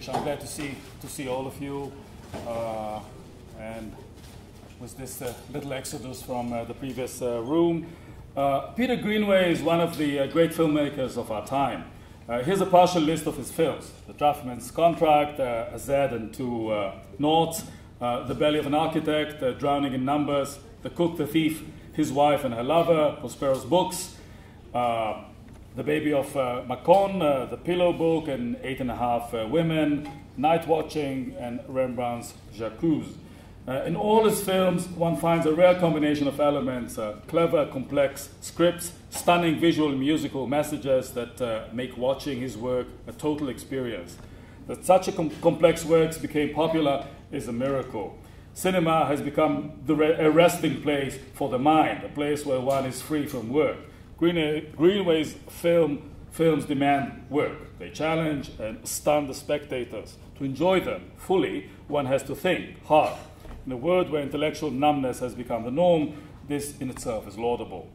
English. I'm glad to see all of you. And with this little exodus from the previous room. Peter Greenaway is one of the great filmmakers of our time. Here's a partial list of his films: The Draftman's Contract, A Z and Two Noughts, The Belly of an Architect, Drowning in Numbers, The Cook, the Thief, His Wife and Her Lover, Prospero's Books, The Baby of Macon, The Pillow Book, and 8.5 Women, Night Watching, and Rembrandt's J'accuse. In all his films, one finds a rare combination of elements: clever, complex scripts, stunning visual and musical messages that make watching his work a total experience. That such a complex works became popular is a miracle. Cinema has become a resting place for the mind, a place where one is free from work. Greenaway's films demand work. They challenge and stun the spectators. To enjoy them fully, one has to think hard. In a world where intellectual numbness has become the norm, this in itself is laudable.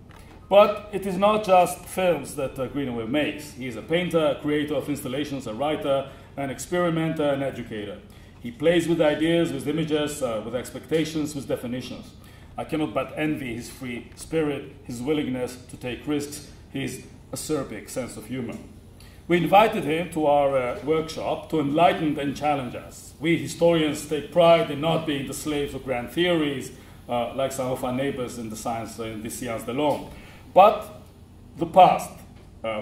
But it is not just films that Greenaway makes. He is a painter, a creator of installations, a writer, an experimenter, an educator. He plays with ideas, with images, with expectations, with definitions. I cannot but envy his free spirit, his willingness to take risks, his acerbic sense of humor. We invited him to our workshop to enlighten and challenge us. We historians take pride in not being the slaves of grand theories, like some of our neighbors in the science de l'homme. But the past,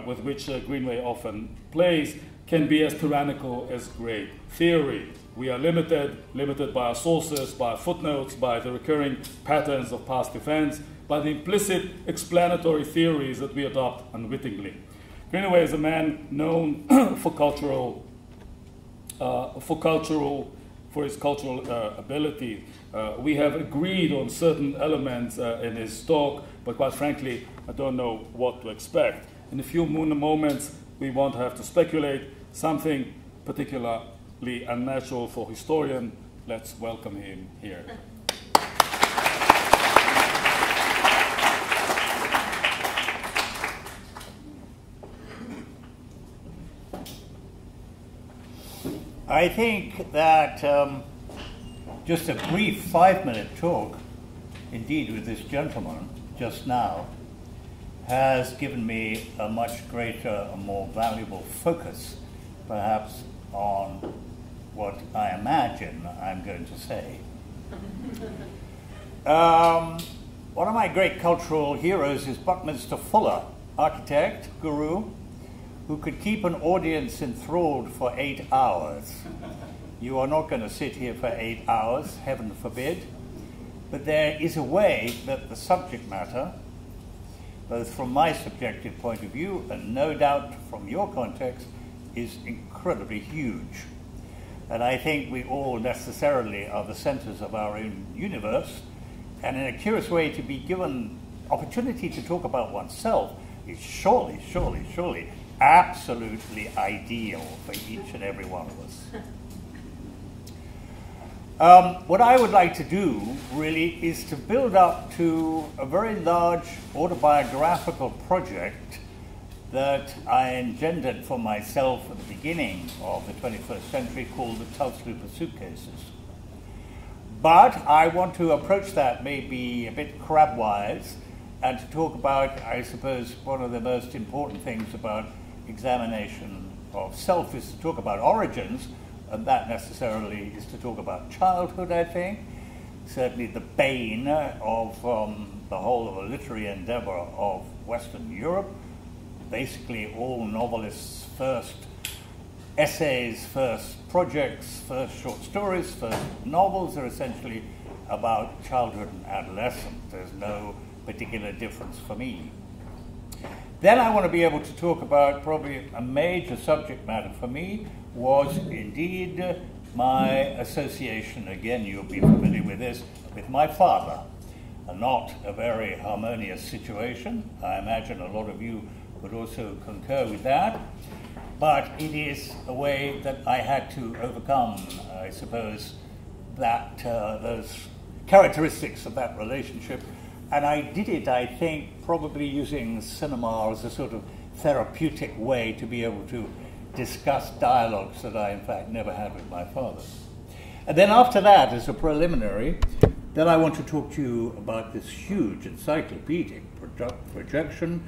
with which Greenaway often plays, can be as tyrannical as great theory. We are limited by our sources, by our footnotes, by the recurring patterns of past events, by the implicit explanatory theories that we adopt unwittingly. Greenaway is a man known for his cultural ability. We have agreed on certain elements in his talk, but quite frankly, I don't know what to expect. In a few moments, we won't have to speculate. Something particularly unnatural for a historian. Let's welcome him here. I think that just a brief 5-minute talk, indeed with this gentleman just now, has given me a much greater and more valuable focus, perhaps, on what I imagine I'm going to say. One of my great cultural heroes is Buckminster Fuller, architect, guru, who could keep an audience enthralled for 8 hours. You are not going to sit here for 8 hours, heaven forbid, but there is a way that the subject matter, both from my subjective point of view and no doubt from your context, is incredibly huge. And I think we all necessarily are the centers of our own universe, and in a curious way, to be given opportunity to talk about oneself is surely absolutely ideal for each and every one of us. What I would like to do, really, is to build up to a very large autobiographical project that I engendered for myself at the beginning of the 21st century, called the Tulslooper Suitcases. But I want to approach that maybe a bit crabwise, and to talk about, I suppose, one of the most important things about examination of self is to talk about origins, and that necessarily is to talk about childhood, I think. Certainly the bane of the whole of a literary endeavor of Western Europe. Basically all novelists' first essays, first projects, first short stories, first novels are essentially about childhood and adolescence. There's no particular difference for me. Then I want to be able to talk about probably a major subject matter for me was indeed my association, again you'll be familiar with this, with my father. Not a very harmonious situation. I imagine a lot of you would also concur with that. But it is a way that I had to overcome, I suppose, that those characteristics of that relationship. And I did it, I think, probably using cinema as a sort of therapeutic way to be able to discuss dialogues that I, in fact, never had with my father. And then after that, as a preliminary, then I want to talk to you about this huge encyclopedic production,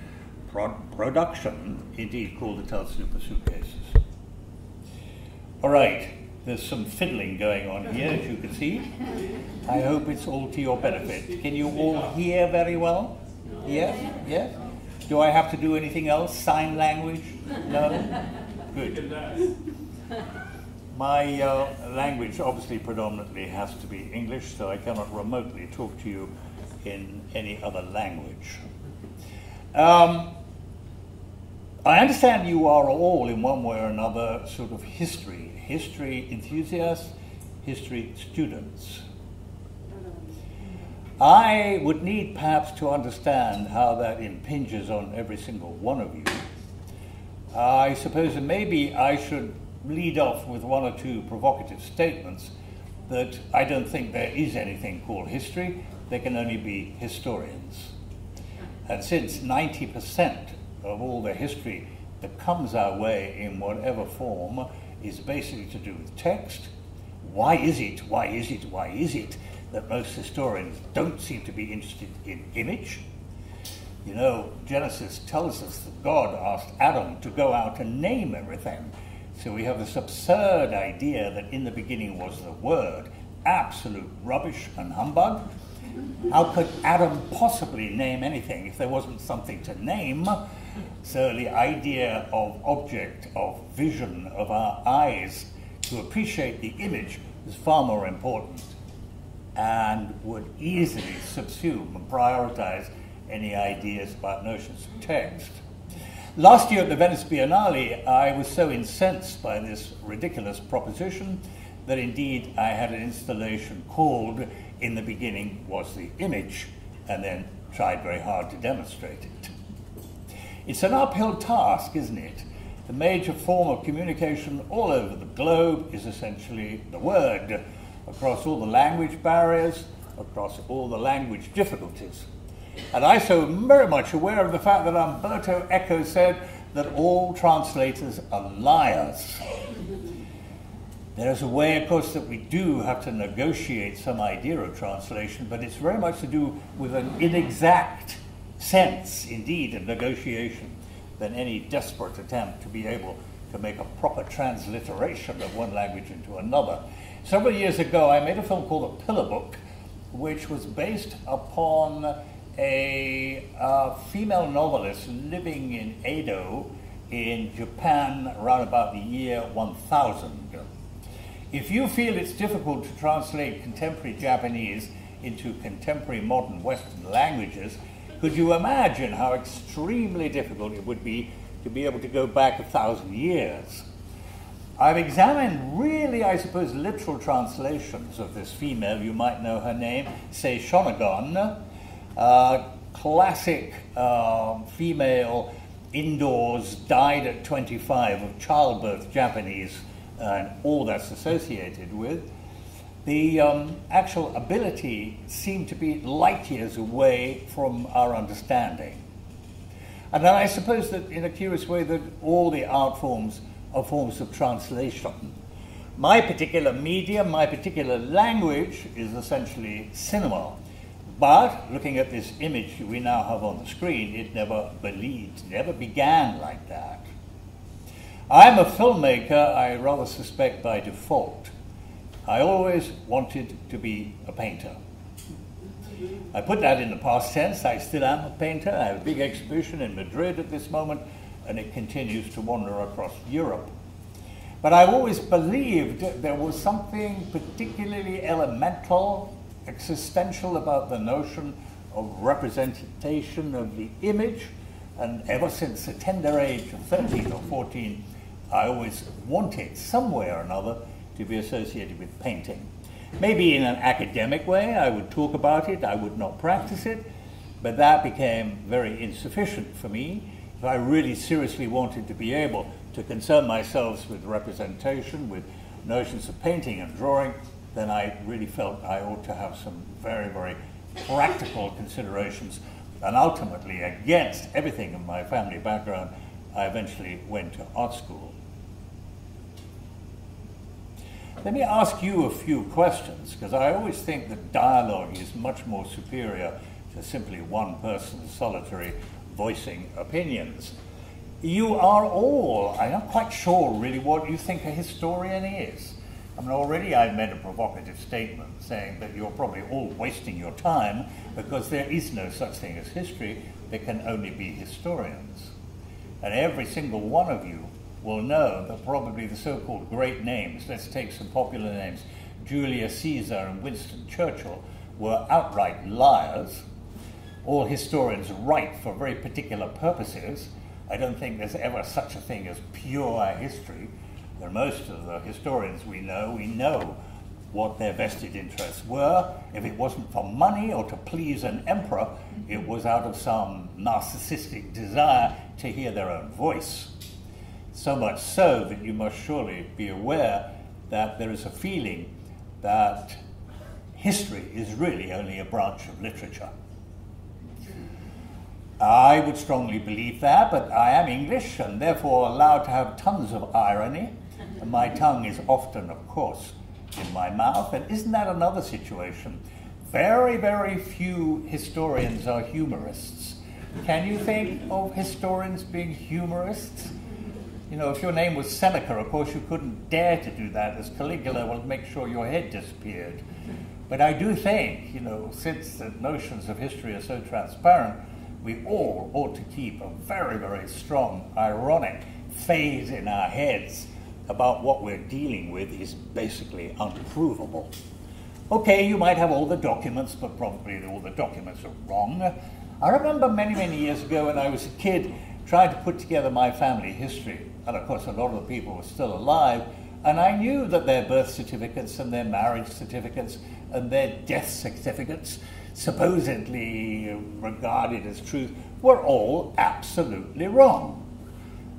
indeed, called the Telsuper Suitcases. All right, there's some fiddling going on here, as you can see. I hope it's all to your benefit. Can you all hear very well? Yes? Yes? Do I have to do anything else? Sign language? No? Good. My language obviously predominantly has to be English, so I cannot remotely talk to you in any other language. I understand you are all, in one way or another, sort of history enthusiasts, history students. I would need perhaps to understand how that impinges on every single one of you. I suppose that maybe I should lead off with one or two provocative statements that I don't think there is anything called history. There can only be historians. And since 90% of all the history that comes our way in whatever form is basically to do with text, why is it that most historians don't seem to be interested in image? You know, Genesis tells us that God asked Adam to go out and name everything. So we have this absurd idea that in the beginning was the Word. Absolute rubbish and humbug. How could Adam possibly name anything if there wasn't something to name? So the idea of object, of vision, of our eyes to appreciate the image is far more important and would easily subsume and prioritize any ideas about notions of text. Last year at the Venice Biennale, I was so incensed by this ridiculous proposition that indeed I had an installation called "In the Beginning Was the Image," and then tried very hard to demonstrate it. It's an uphill task, isn't it? The major form of communication all over the globe is essentially the word, across all the language barriers, across all the language difficulties. And I'm so very much aware of the fact that Umberto Eco said that all translators are liars. There's a way, of course, that we do have to negotiate some idea of translation, but it's very much to do with an inexact sense, indeed, of negotiation, than any desperate attempt to be able to make a proper transliteration of one language into another. Several years ago, I made a film called The Pillar Book, which was based upon a female novelist living in Edo in Japan around about the year 1000. If you feel it's difficult to translate contemporary Japanese into contemporary modern Western languages, could you imagine how extremely difficult it would be to be able to go back 1,000 years? I've examined really, I suppose, literal translations of this female. You might know her name, Sei Shonagon, classic female, indoors, died at 25 of childbirth Japanese, and all that's associated with. The actual ability seemed to be light years away from our understanding. And then I suppose that in a curious way that all the art forms are forms of translation. My particular medium, my particular language is essentially cinema. But looking at this image we now have on the screen, it never began like that. I'm a filmmaker, I rather suspect by default. I always wanted to be a painter. I put that in the past tense. I still am a painter. I have a big exhibition in Madrid at this moment, and it continues to wander across Europe. But I've always believed there was something particularly elemental, existential about the notion of representation of the image, and ever since the tender age of 13 or 14, I always wanted, some way or another, to be associated with painting. Maybe in an academic way, I would talk about it, I would not practice it, but that became very insufficient for me. If I really seriously wanted to be able to concern myself with representation, with notions of painting and drawing, then I really felt I ought to have some very, very practical considerations. And ultimately, against everything in my family background, I eventually went to art school. Let me ask you a few questions, because I always think that dialogue is much more superior to simply one person's solitary voicing opinions. You are all, I'm not quite sure really what you think a historian is. I mean, already I've made a provocative statement saying that you're probably all wasting your time because there is no such thing as history, there can only be historians. And every single one of you will know that probably the so-called great names, let's take some popular names, Julius Caesar and Winston Churchill, were outright liars. All historians write for very particular purposes. I don't think there's ever such a thing as pure history. Most of the historians we know what their vested interests were. If it wasn't for money or to please an emperor, it was out of some narcissistic desire to hear their own voice. So much so that you must surely be aware that there is a feeling that history is really only a branch of literature. I would strongly believe that, but I am English and therefore allowed to have tons of irony. And my tongue is often, of course, in my mouth. And isn't that another situation? Very, very few historians are humorists. Can you think of historians being humorists? You know, if your name was Seneca, of course, you couldn't dare to do that, as Caligula will make sure your head disappeared. But I do think, you know, since the notions of history are so transparent, we all ought to keep a very, very strong, ironic phase in our heads about what we're dealing with is basically unprovable. Okay, you might have all the documents, but probably all the documents are wrong. I remember many, many years ago when I was a kid trying to put together my family history. And of course, a lot of the people were still alive. And I knew that their birth certificates and their marriage certificates and their death certificates, supposedly regarded as truth, were all absolutely wrong.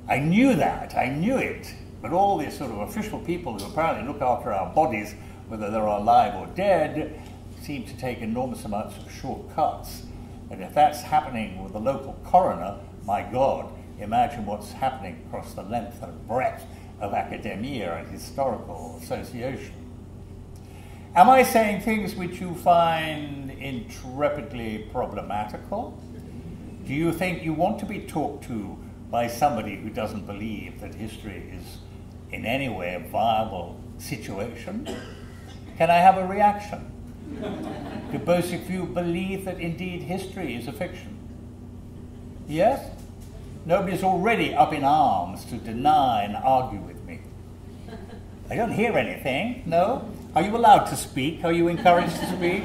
I knew that, I knew it. But all these sort of official people who apparently look after our bodies, whether they're alive or dead, seem to take enormous amounts of shortcuts. And if that's happening with the local coroner, my God, imagine what's happening across the length and breadth of academia and historical association. Am I saying things which you find intrepidly problematical? Do you think you want to be talked to by somebody who doesn't believe that history is in any way a viable situation? Can I have a reaction? Do both of you believe that indeed history is a fiction? Yes? Nobody's already up in arms to deny and argue with me. I don't hear anything, no? Are you allowed to speak? Are you encouraged to speak?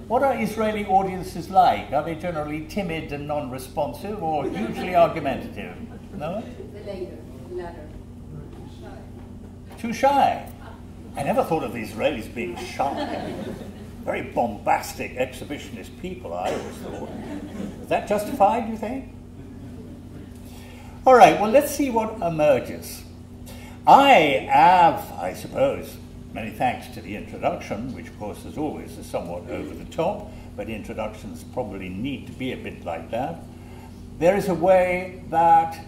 What are Israeli audiences like? Are they generally timid and non-responsive or hugely argumentative? No? The latter. Too shy. I never thought of the Israelis being shy. Very bombastic, exhibitionist people, I always thought. Is that justified, you think? All right, well, let's see what emerges. I have, I suppose, many thanks to the introduction, which of course as always is somewhat over the top, but introductions probably need to be a bit like that. There is a way that,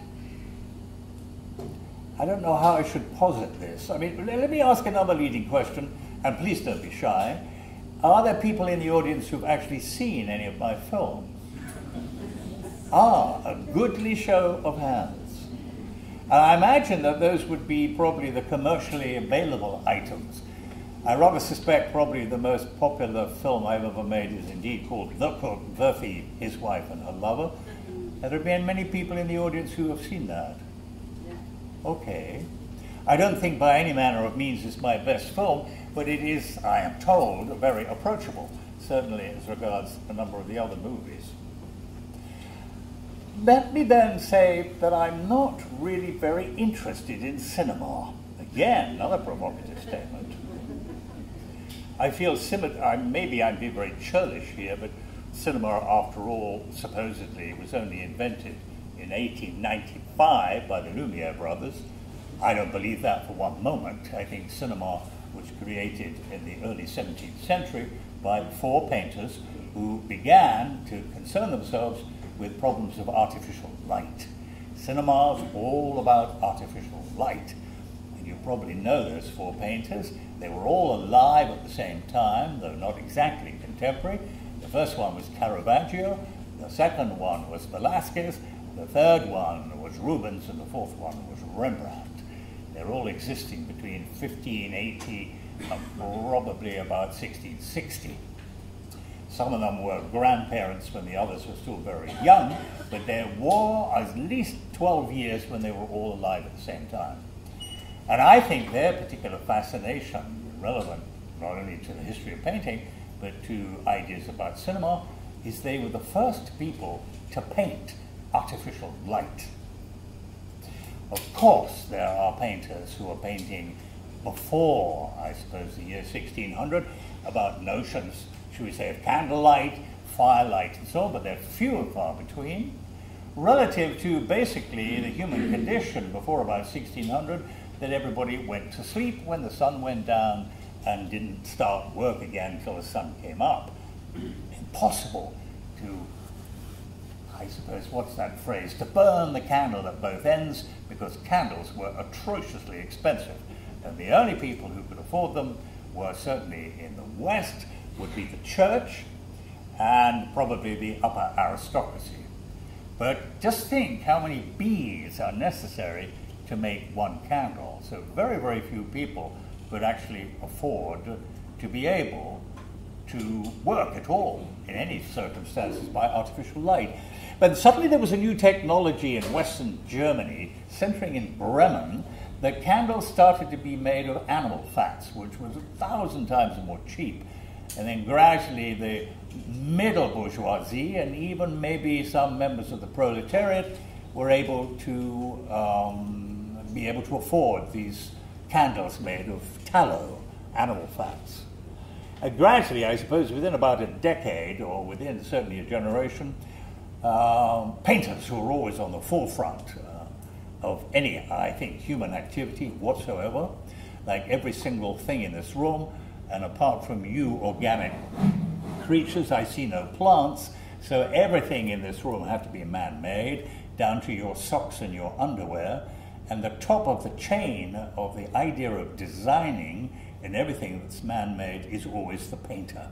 I don't know how I should posit this. I mean, let me ask another leading question, and please don't be shy. Are there people in the audience who've actually seen any of my films? A goodly show of hands. I imagine that those would be probably the commercially available items. I rather suspect probably the most popular film I've ever made is indeed called The Cook, Verfi, His Wife and Her Lover. Have there been many people in the audience who have seen that? Yeah. Okay. I don't think by any manner of means it's my best film, but it is, I am told, very approachable, certainly as regards a number of the other movies. Let me then say that I'm not really very interested in cinema. Again, another provocative statement. I feel maybe I'm being very churlish here, but cinema, after all, supposedly was only invented in 1895 by the Lumiere brothers. I don't believe that for one moment. I think cinema was created in the early 17th century by 4 painters who began to concern themselves with problems of artificial light. Cinema is all about artificial light. And You probably know those four painters. They were all alive at the same time, though not exactly contemporary. The first one was Caravaggio, the second one was Velázquez, the third one was Rubens, and the fourth one was Rembrandt. They're all existing between 1580 and probably about 1660. Some of them were grandparents when the others were still very young, but there were at least 12 years when they were all alive at the same time. And I think their particular fascination, relevant not only to the history of painting, but to ideas about cinema, is they were the first people to paint artificial light. Of course, there are painters who are painting before, I suppose, the year 1600, about notions, should we say, of candlelight, firelight, and so on, but they're few and far between. Relative to basically the human condition before about 1600, that everybody went to sleep when the sun went down and didn't start work again until the sun came up. Impossible to, I suppose, what's that phrase, to burn the candle at both ends, because candles were atrociously expensive. And the only people who could afford them were certainly in the West, would be the church and probably the upper aristocracy. But just think how many bees are necessary to make one candle. So very, very few people could actually afford to be able to work at all in any circumstances by artificial light. But suddenly there was a new technology in Western Germany, centering in Bremen, that candles started to be made of animal fats, which was 1,000 times more cheap. And then gradually the middle bourgeoisie and even maybe some members of the proletariat were able to be able to afford these candles made of tallow, animal fats. And gradually, I suppose, within about a decade, or within certainly a generation, painters who were always on the forefront of any, I think, human activity whatsoever, like every single thing in this room, and apart from you organic creatures, I see no plants, so everything in this room had to be man-made, down to your socks and your underwear, and the top of the chain of the idea of designing in everything that's man-made is always the painter.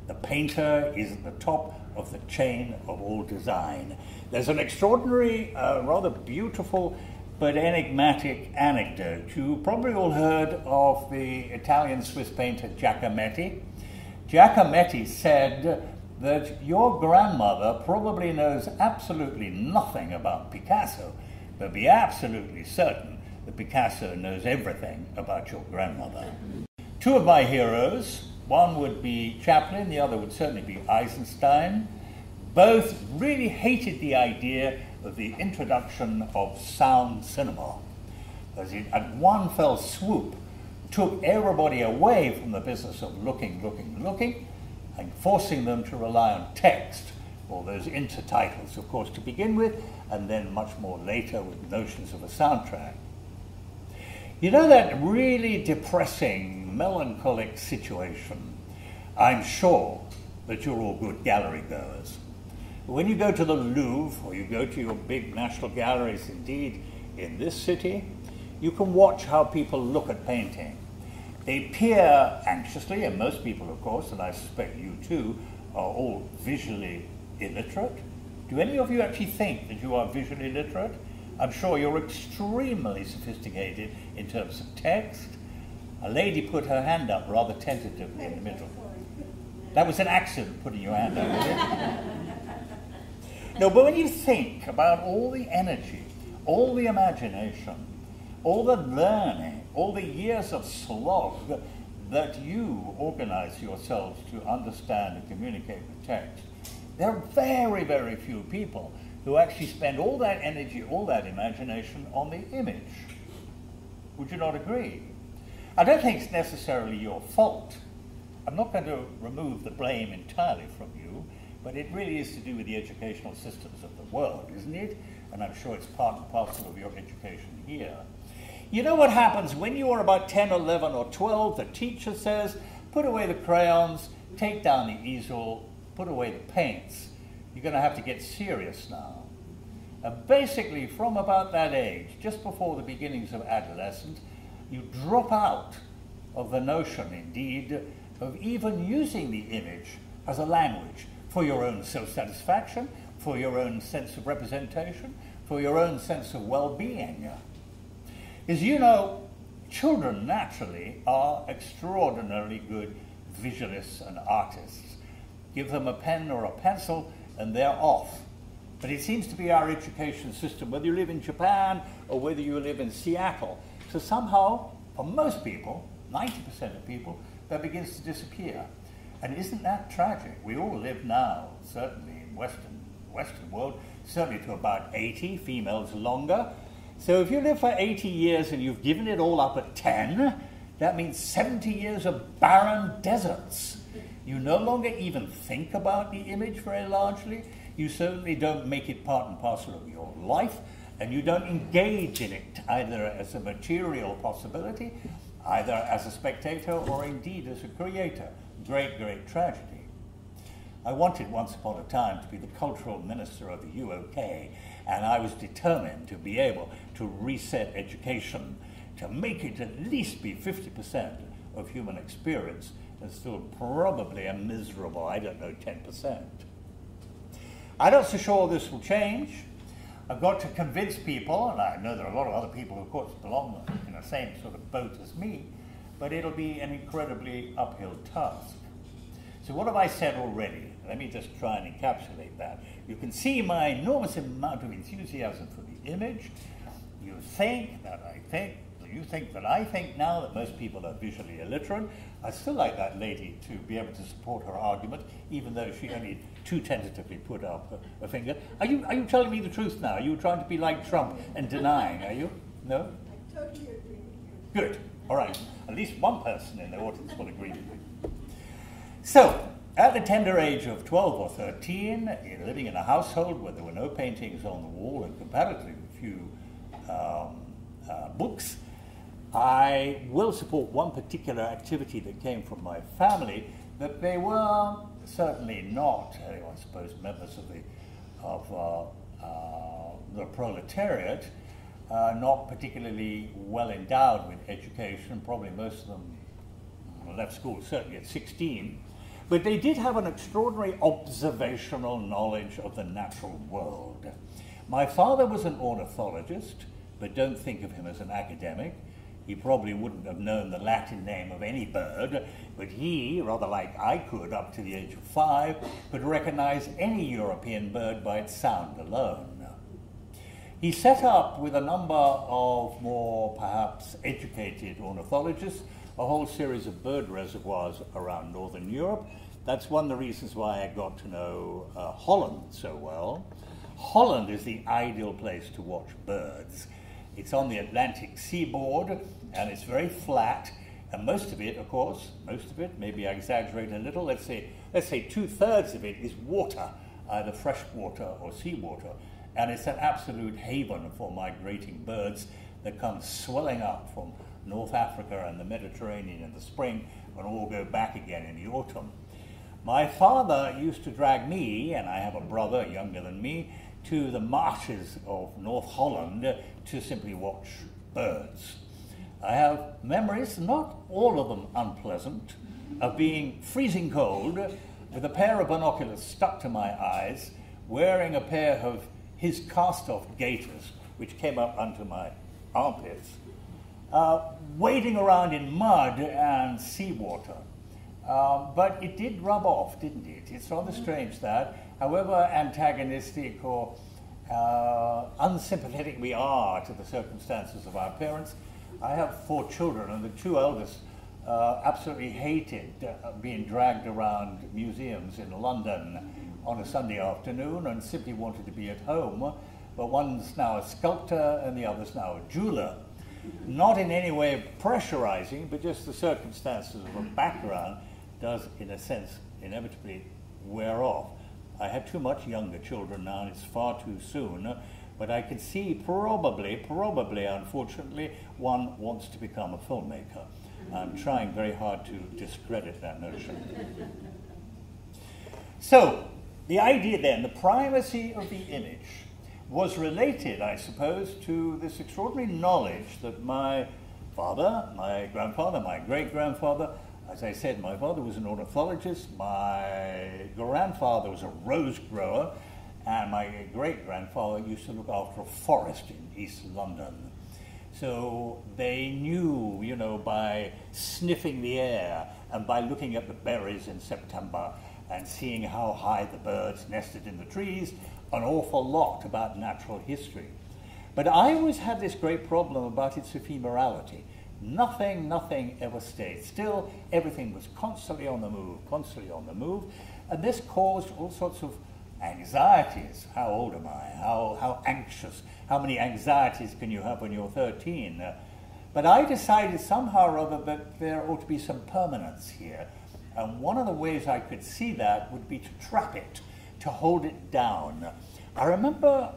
The painter is at the top of the chain of all design. There's an extraordinary, rather beautiful but enigmatic anecdote. You probably all heard of the Italian-Swiss painter Giacometti. Giacometti said that your grandmother probably knows absolutely nothing about Picasso, but be absolutely certain that Picasso knows everything about your grandmother. Two of my heroes, one would be Chaplin, the other would certainly be Eisenstein. Both really hated the idea of the introduction of sound cinema, as it at one fell swoop took everybody away from the business of looking, and forcing them to rely on text, or those intertitles, of course, to begin with, and then much more later with notions of a soundtrack. You know, that really depressing, melancholic situation, I'm sure that you're all good gallery goers. When you go to the Louvre, or you go to your big national galleries, indeed, in this city, you can watch how people look at painting. They peer anxiously, and most people, of course, and I suspect you too, are all visually illiterate. Do any of you actually think that you are visually literate? I'm sure you're extremely sophisticated in terms of text. A lady put her hand up rather tentatively in the middle. That was an accident, putting your hand up, was it? No, but when you think about all the energy, all the imagination, all the learning, all the years of slog that you organize yourselves to understand and communicate with text, there are very, very few people who actually spend all that energy, all that imagination on the image. Would you not agree? I don't think it's necessarily your fault. I'm not going to remove the blame entirely from you, but it really is to do with the educational systems of the world, isn't it? And I'm sure it's part and parcel of your education here. You know what happens when you are about 10, 11, or 12? The teacher says, put away the crayons, take down the easel, put away the paints. You're going to have to get serious now. And basically, from about that age, just before the beginnings of adolescence, you drop out of the notion, indeed, of even using the image as a language for your own self-satisfaction, for your own sense of representation, for your own sense of well-being. As you know, children naturally are extraordinarily good visualists and artists. Give them a pen or a pencil and they're off. But it seems to be our education system, whether you live in Japan or whether you live in Seattle. So somehow, for most people, 90% of people, that begins to disappear. And isn't that tragic? We all live now, certainly in Western world, certainly to about 80, females longer. So if you live for 80 years and you've given it all up at 10, that means 70 years of barren deserts. You no longer even think about the image very largely. You certainly don't make it part and parcel of your life, and you don't engage in it either as a material possibility, either as a spectator or indeed as a creator. Great, great tragedy. I wanted once upon a time to be the cultural minister of the UOK, and I was determined to be able to reset education, to make it at least be 50% of human experience, and still probably a miserable, 10%. I'm not so sure this will change. I've got to convince people, and I know there are a lot of other people who, of course, belong in the same sort of boat as me, but it'll be an incredibly uphill task. So what have I said already? Let me just try and encapsulate that. You can see my enormous amount of enthusiasm for the image. You think that I think now that most people are visually illiterate. I still like that lady to be able to support her argument, even though she only too tentatively put up a finger. Are you telling me the truth now? Are you trying to be like Trump and denying, are you? No? I totally agree with you. Good. All right. At least one person in the audience will agree with me. So, at the tender age of 12 or 13, living in a household where there were no paintings on the wall and comparatively few books, I will support one particular activity that came from my family, that they were certainly not, I suppose, members of the proletariat, not particularly well endowed with education. Probably most of them left school certainly at 16, but they did have an extraordinary observational knowledge of the natural world. My father was an ornithologist, but don't think of him as an academic. He probably wouldn't have known the Latin name of any bird, but he, rather like I could up to the age of 5, could recognize any European bird by its sound alone. He set up, with a number of more perhaps educated ornithologists, a whole series of bird reservoirs around Northern Europe. That's one of the reasons why I got to know Holland so well. Holland is the ideal place to watch birds. It's on the Atlantic seaboard, and it's very flat, and most of it, of course, maybe I exaggerate a little, let's say 2/3 of it is water, either fresh water or seawater, and it's an absolute haven for migrating birds that come swelling up from North Africa and the Mediterranean in the spring and all go back again in the autumn. My father used to drag me, and I have a brother younger than me, to the marshes of North Holland to simply watch birds. I have memories, not all of them unpleasant, of being freezing cold with a pair of binoculars stuck to my eyes, wearing a pair of his cast-off gaiters, which came up onto my armpits, wading around in mud and seawater. But it did rub off, didn't it? It's rather strange that, however antagonistic or unsympathetic we are to the circumstances of our parents, I have 4 children, and the 2 eldest absolutely hated being dragged around museums in London on a Sunday afternoon and simply wanted to be at home. But one's now a sculptor and the other's now a jeweler. Not in any way pressurizing, but just the circumstances of a background does, in a sense, inevitably wear off. I have 2 much younger children now, and it's far too soon, but I can see probably, unfortunately, one wants to become a filmmaker. I'm trying very hard to discredit that notion. So, the idea then, the primacy of the image, was related, I suppose, to this extraordinary knowledge that my father, my grandfather, my great-grandfather. As I said, my father was an ornithologist, my grandfather was a rose grower, and my great-grandfather used to look after a forest in East London. So they knew, you know, by sniffing the air and by looking at the berries in September and seeing how high the birds nested in the trees, an awful lot about natural history. But I always had this great problem about its ephemerality. Nothing ever stayed still. Everything was constantly on the move, and this caused all sorts of anxieties. How old am I? How anxious? How many anxieties can you have when you're 13? But I decided somehow or other that there ought to be some permanence here, and one of the ways I could see that would be to trap it, to hold it down. I remember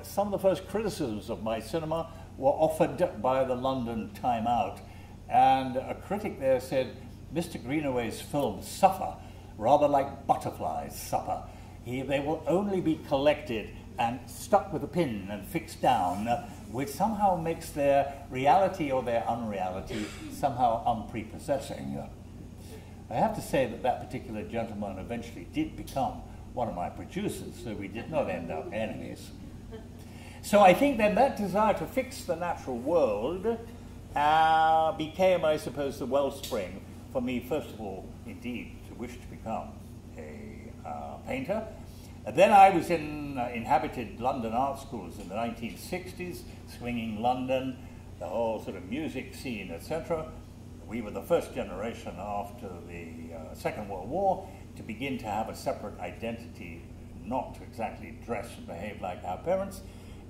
some of the first criticisms of my cinema were offered by the London Time Out, and a critic there said, Mr. Greenaway's films suffer, rather like butterflies suffer. They will only be collected and stuck with a pin and fixed down, which somehow makes their reality or their unreality somehow unprepossessing. I have to say that that particular gentleman eventually did become one of my producers, so we did not end up enemies. So I think then that desire to fix the natural world became, I suppose, the wellspring for me, first of all, indeed, to wish to become a painter. And then I was in inhabited London art schools in the 1960s, swinging London, the whole sort of music scene, etc. We were the first generation after the Second World War to begin to have a separate identity, not to exactly dress and behave like our parents.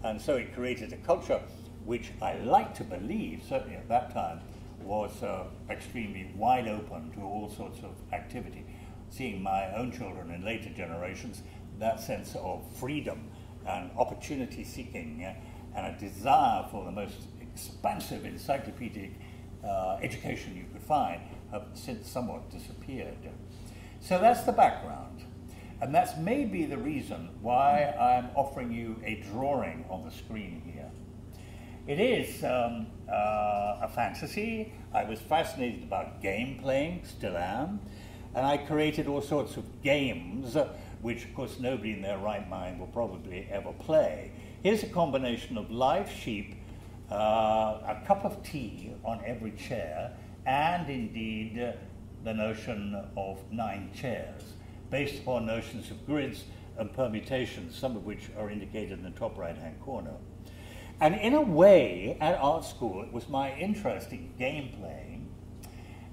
And so it created a culture which I like to believe, certainly at that time, was extremely wide open to all sorts of activity. Seeing my own children in later generations, that sense of freedom and opportunity seeking and a desire for the most expansive encyclopedic education you could find have since somewhat disappeared. So that's the background. And that's maybe the reason why I'm offering you a drawing on the screen here. It is a fantasy. I was fascinated about game playing, still am, and I created all sorts of games, which of course nobody in their right mind will probably ever play. Here's a combination of live sheep, a cup of tea on every chair, and indeed the notion of 9 chairs, based upon notions of grids and permutations, some of which are indicated in the top right-hand corner. And in a way, at art school, it was my interest in game playing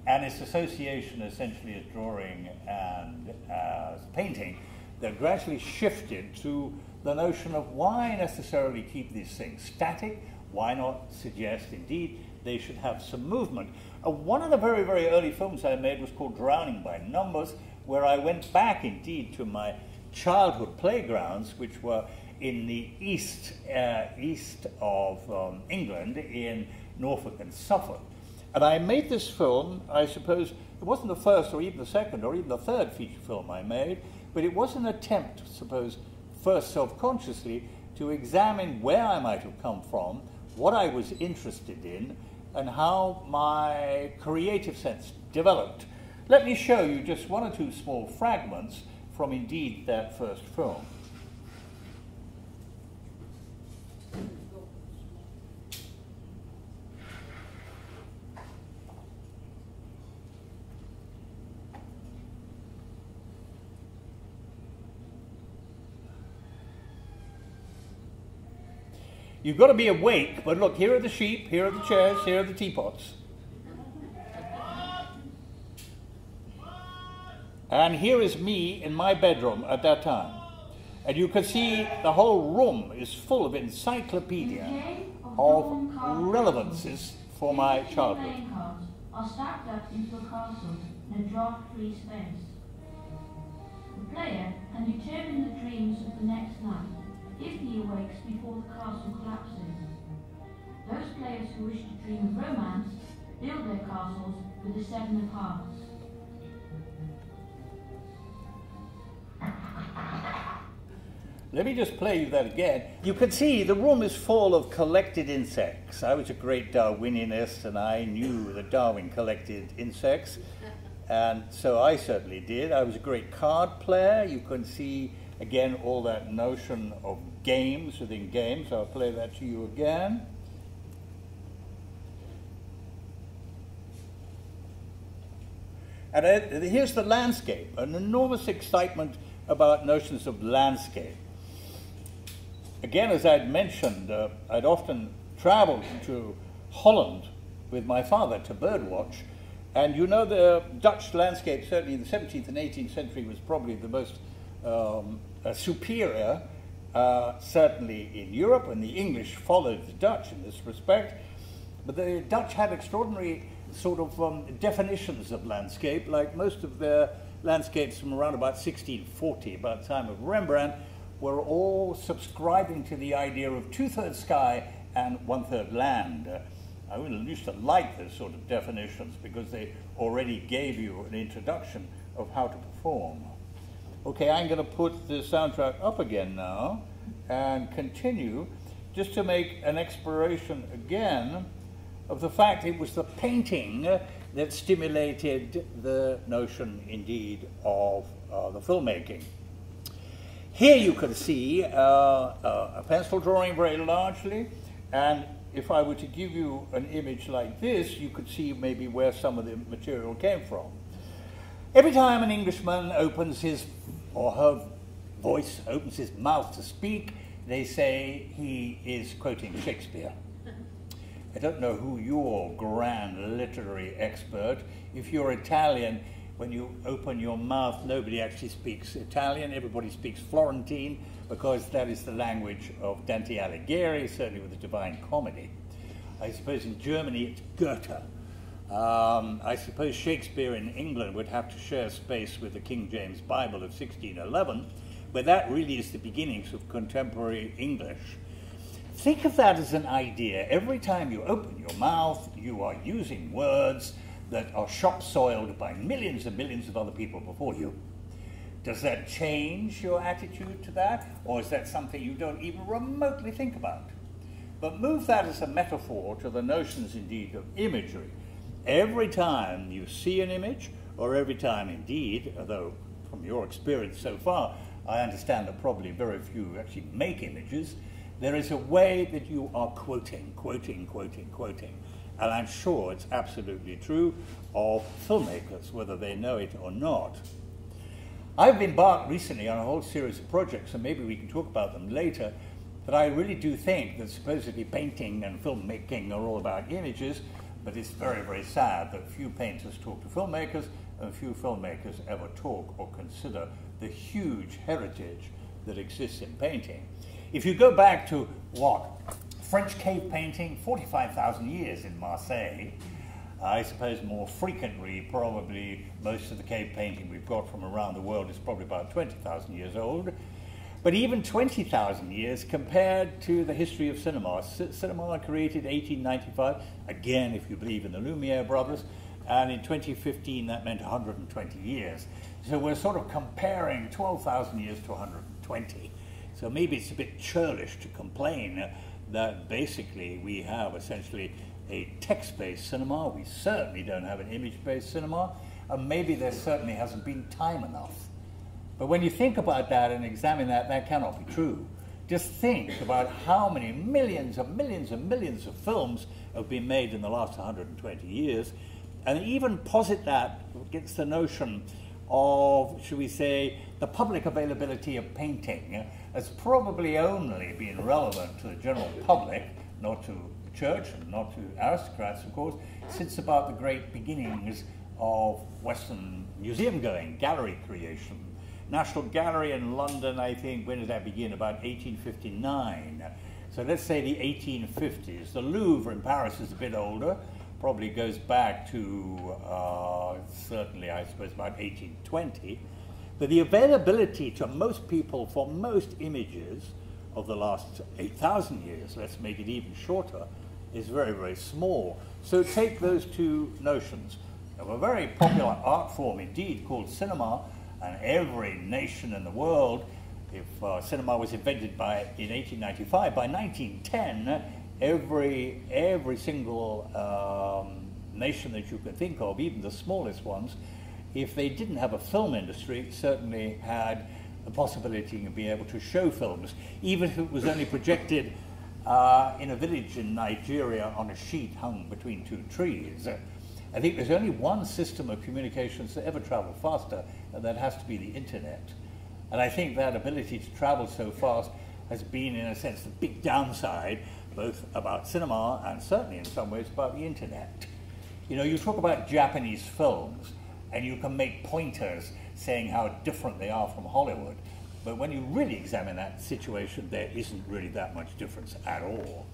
and its association essentially as drawing and as painting that gradually shifted to the notion of why necessarily keep these things static, why not suggest indeed they should have some movement. One of the very, very early films I made was called Drowning by Numbers, where I went back indeed to my childhood playgrounds, which were in the east of England, in Norfolk and Suffolk. And I made this film, I suppose, it wasn't the first or even the second or even the third feature film I made, but it was an attempt, I suppose, first self-consciously, to examine where I might have come from, what I was interested in, and how my creative sense developed. Let me show you just one or two small fragments from indeed that first film. You've got to be awake, but look, here are the sheep, here are the chairs, here are the teapots. And here is me in my bedroom at that time. And you can see the whole room is full of encyclopedia of relevances for my childhood. Are stacked up into a castle in a draft-free space. The player can determine the dreams of the next night if he awakes before the castle collapses. Those players who wish to dream of romance build their castles with the 7 of hearts. let me just play you that again. You can see the room is full of collected insects. I was a great Darwinianist, and I knew that Darwin collected insects, and so I certainly did. I was a great card player. You can see, again, all that notion of games within games. I'll play that to you again. And here's the landscape, an enormous excitement about notions of landscape. Again, as I'd mentioned, I'd often traveled to Holland with my father to birdwatch, and you know the Dutch landscape, certainly in the 17th and 18th century, was probably the most superior, certainly in Europe, and the English followed the Dutch in this respect. But the Dutch had extraordinary sort of definitions of landscape, like most of their landscapes from around about 1640, about the time of Rembrandt, were all subscribing to the idea of 2/3 sky and 1/3 land. I used to like those sort of definitions because they already gave you an introduction of how to perform. Okay, I'm going to put the soundtrack up again now and continue just to make an exploration again of the fact it was the painting that stimulated the notion, indeed, of the filmmaking. Here you can see a pencil drawing very largely, and if I were to give you an image like this, you could see maybe where some of the material came from. Every time an Englishman opens his or her voice, opens his mouth to speak, they say he is quoting Shakespeare. I don't know who your grand literary expert. If you're Italian, when you open your mouth, nobody actually speaks Italian. Everybody speaks Florentine, because that is the language of Dante Alighieri, certainly with the Divine Comedy. I suppose in Germany it's Goethe. I suppose Shakespeare in England would have to share space with the King James Bible of 1611, but that really is the beginnings of contemporary English. Think of that as an idea. Every time you open your mouth, you are using words that are shop-soiled by millions and millions of other people before you. Does that change your attitude to that? Or is that something you don't even remotely think about? But move that as a metaphor to the notions, indeed, of imagery. Every time you see an image, or every time, indeed, although from your experience so far, I understand that probably very few actually make images, there is a way that you are quoting. And I'm sure it's absolutely true of filmmakers, whether they know it or not. I've embarked recently on a whole series of projects, and maybe we can talk about them later, but I really do think that supposedly painting and filmmaking are all about images, but it's very, very sad that few painters talk to filmmakers, and few filmmakers ever talk or consider the huge heritage that exists in painting. If you go back to, French cave painting, 45,000 years in Marseille. I suppose more frequently, probably most of the cave painting we've got from around the world is probably about 20,000 years old. But even 20,000 years compared to the history of cinema. Cinema created 1895, again, if you believe in the Lumiere brothers, and in 2015 that meant 120 years. So we're sort of comparing 12,000 years to 120. So maybe it's a bit churlish to complain that basically we have essentially a text-based cinema. We certainly don't have an image-based cinema, and maybe there certainly hasn't been time enough. But when you think about that and examine that, that cannot be true. Just think about how many millions and millions and millions of films have been made in the last 120 years, and even posit that against the notion of, should we say, the public availability of painting has probably only been relevant to the general public, not to the church and not to aristocrats, of course, since about the great beginnings of Western museum going, gallery creation. National Gallery in London, I think, when did that begin? About 1859. So let's say the 1850s. The Louvre in Paris is a bit older, probably goes back to certainly, I suppose, about 1820. But the availability to most people for most images of the last 8,000 years, let's make it even shorter, is very, very small. So take those two notions of a very popular art form indeed called cinema, and every nation in the world If cinema was invented in 1895, by 1910, every single nation that you could think of, even the smallest ones, if they didn't have a film industry, certainly had the possibility of being able to show films, even if it was only projected in a village in Nigeria on a sheet hung between two trees. I think there's only one system of communications that ever travel faster, and that has to be the internet. And I think that ability to travel so fast has been, in a sense, the big downside, both about cinema and certainly in some ways about the internet. You know, you talk about Japanese films, and you can make pointers saying how different they are from Hollywood. But when you really examine that situation, there isn't really that much difference at all.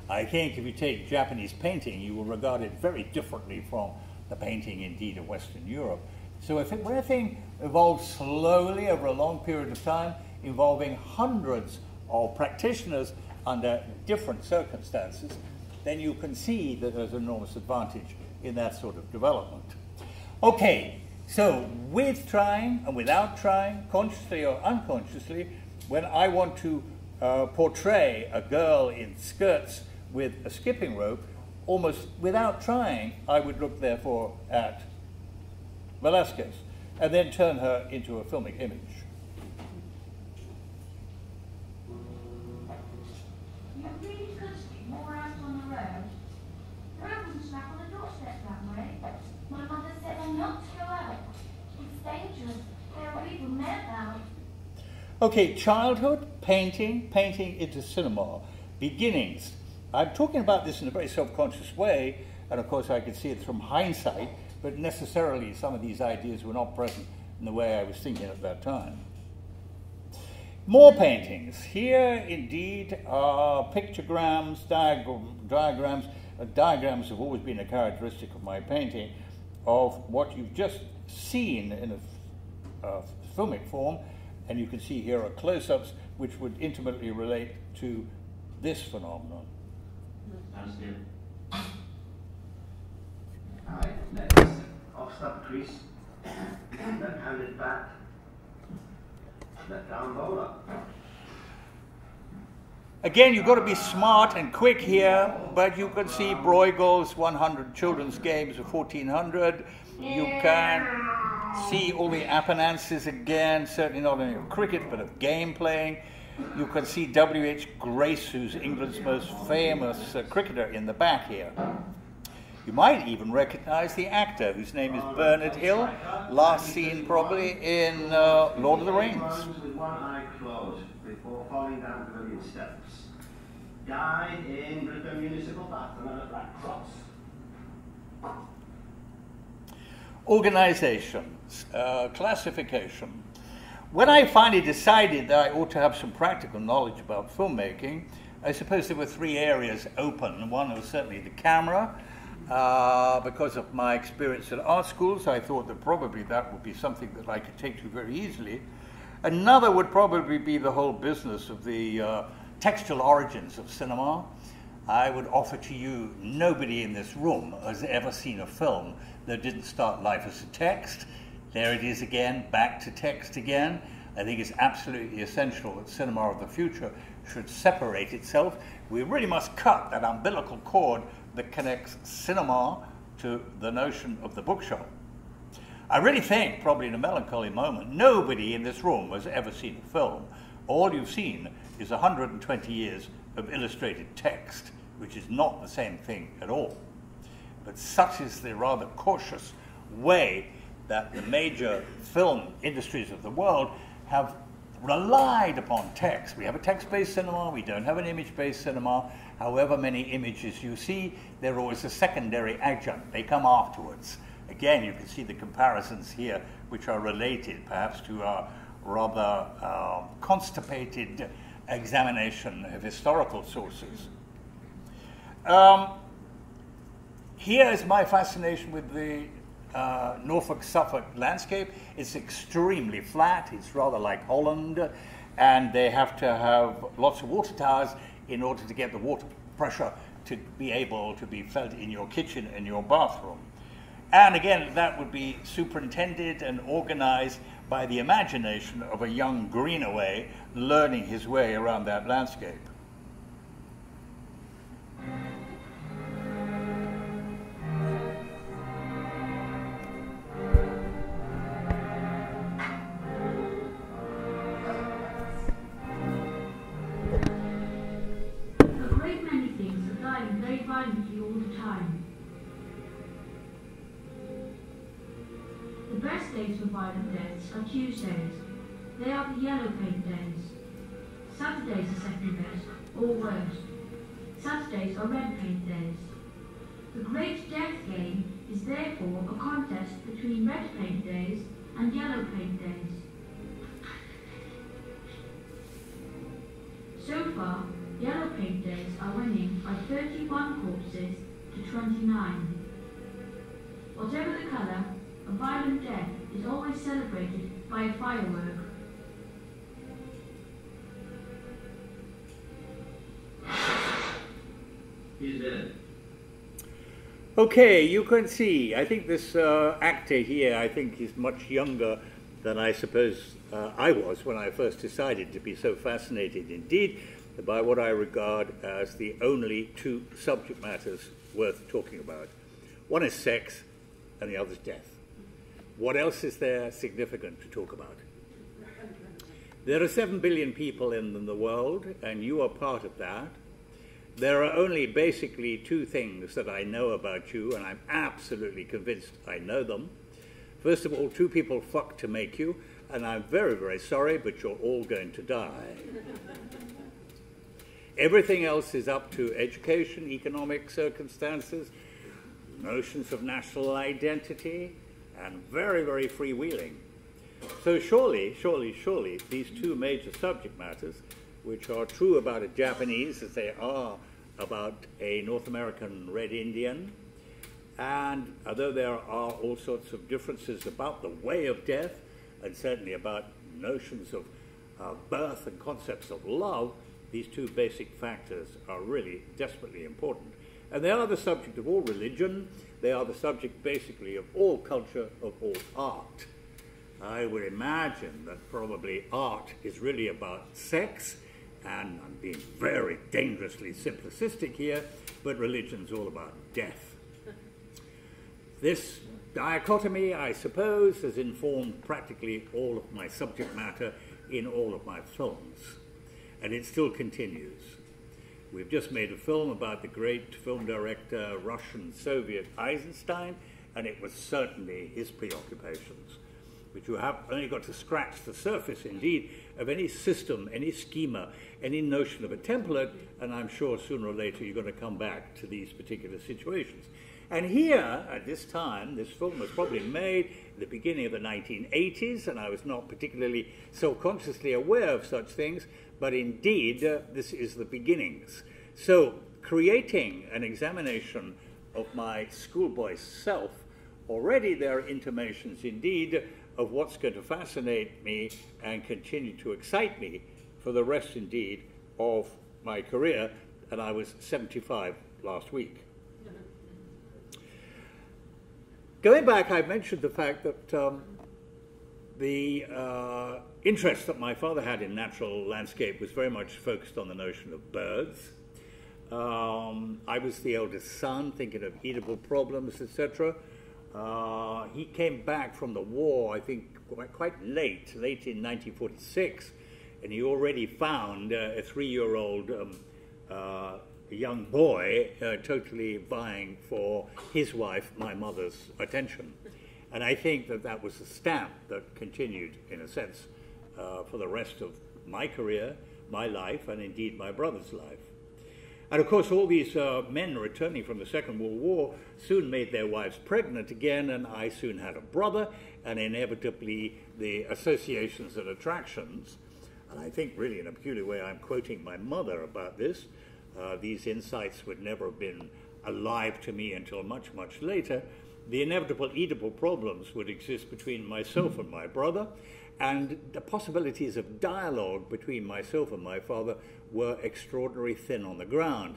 I think if you take Japanese painting, you will regard it very differently from the painting, indeed, of Western Europe. So if everything evolves slowly over a long period of time, involving hundreds of practitioners under different circumstances, then you can see that there's an enormous advantage in that sort of development. Okay, so with trying and without trying, consciously or unconsciously, when I want to portray a girl in skirts with a skipping rope, almost without trying, I would look therefore at Velasquez and then turn her into a filmic image. You really could stick more out on the road. The road wasn't slap on the doorstep that way. My mother said I'm not to go out. It's dangerous. There are people mad about. Okay, childhood, painting into cinema, beginnings. I'm talking about this in a very self-conscious way, and of course I can see it from hindsight, but necessarily some of these ideas were not present in the way I was thinking at that time. More paintings. Here, indeed, are pictograms, diagrams. Diagrams have always been a characteristic of my painting, of what you've just seen in a filmic form, and you can see here are close-ups which would intimately relate to this phenomenon. Downstairs. Alright, let's off-stop the crease, then hand it back, let down roll up. Again, you've got to be smart and quick here, but you can see Bruegel's 100 children's games of 1400. You can see all the appurtenances again, certainly not only of cricket, but of game playing. You can see W.H. Grace, who's England's most famous cricketer, in the back here. You might even recognize the actor, whose name is Bernard Hill, last seen probably in Lord of the Rings. With one eye closed before falling down the brilliant steps. Died in Bristol Municipal Bathroom and a black cross. Organizations, classification. When I finally decided that I ought to have some practical knowledge about filmmaking, I suppose there were three areas open. One was certainly the camera. Because of my experience at art schools, I thought that probably that would be something that I could take to very easily. Another would probably be the whole business of the textual origins of cinema. I would offer to you, nobody in this room has ever seen a film that didn't start life as a text. There it is again, back to text again. I think it's absolutely essential that cinema of the future should separate itself. We really must cut that umbilical cord that connects cinema to the notion of the bookshop. I really think, probably in a melancholy moment, nobody in this room has ever seen a film. All you've seen is 120 years of illustrated text, which is not the same thing at all. But such is the rather cautious way that the major film industries of the world have relied upon text. We have a text-based cinema, we don't have an image-based cinema. However many images you see, they're always a secondary adjunct. They come afterwards. Again, you can see the comparisons here, which are related perhaps to our rather constipated examination of historical sources. Here is my fascination with the Norfolk-Suffolk landscape. It's extremely flat. It's rather like Holland, and they have to have lots of water towers in order to get the water pressure to be able to be felt in your kitchen and your bathroom. And again, that would be superintended and organized by the imagination of a young Greenaway learning his way around that landscape. A great many things are dying very violently all the time. The best days for violent deaths are Tuesdays. They are the yellow paint days. Saturdays are second best, or worst. Saturdays are red paint days. The great death game is therefore a contest between red paint days and yellow paint days. So far, yellow paint days are winning by 31 corpses to 29. Whatever the colour, a violent death is always celebrated by a firework. He's dead. Okay, you can see, I think this actor here, I think he's much younger than I suppose I was when I first decided to be so fascinated indeed by what I regard as the only two subject matters worth talking about. One is sex and the other is death. What else is there significant to talk about? There are 7 billion people in the world, and you are part of that. There are only basically two things that I know about you, and I'm absolutely convinced I know them. First of all, two people fucked to make you, and I'm very, very sorry, but you're all going to die. Everything else is up to education, economic circumstances, notions of national identity, and very, very freewheeling. So surely, these two major subject matters, which are true about a Japanese as they are about a North American Red Indian, and although there are all sorts of differences about the way of death, and certainly about notions of birth and concepts of love, these two basic factors are really desperately important. And they are the subject of all religion. They are the subject, basically, of all culture, of all art. I would imagine that probably art is really about sex, and I'm being very dangerously simplistic here, but religion's all about death. This dichotomy, I suppose, has informed practically all of my subject matter in all of my films, and it still continues. We've just made a film about the great film director, Russian-Soviet Eisenstein, and it was certainly his preoccupations. But you have only got to scratch the surface, indeed, of any system, any schema, any notion of a template, and I'm sure sooner or later you're going to come back to these particular situations. And here, at this time, this film was probably made at the beginning of the 1980s, and I was not particularly self-consciously aware of such things, but indeed, this is the beginnings. So, creating an examination of my schoolboy self, already there are intimations, indeed, of what's going to fascinate me and continue to excite me for the rest, indeed, of my career, and I was 75 last week. Going back, I mentioned the fact that the interest that my father had in natural landscape was very much focused on the notion of birds. I was the eldest son, thinking of eatable problems, etc. He came back from the war, I think, quite late in 1946, and he already found a 3-year-old young boy totally vying for his wife, my mother's, attention. And I think that that was a stamp that continued, in a sense, for the rest of my career, my life, and indeed my brother's life. And of course, all these men returning from the Second World War soon made their wives pregnant again, and I soon had a brother, and inevitably the associations and attractions. And I think really in a peculiar way I'm quoting my mother about this. These insights would never have been alive to me until much, much later. The inevitable eatable problems would exist between myself and my brother, and the possibilities of dialogue between myself and my father were extraordinarily thin on the ground.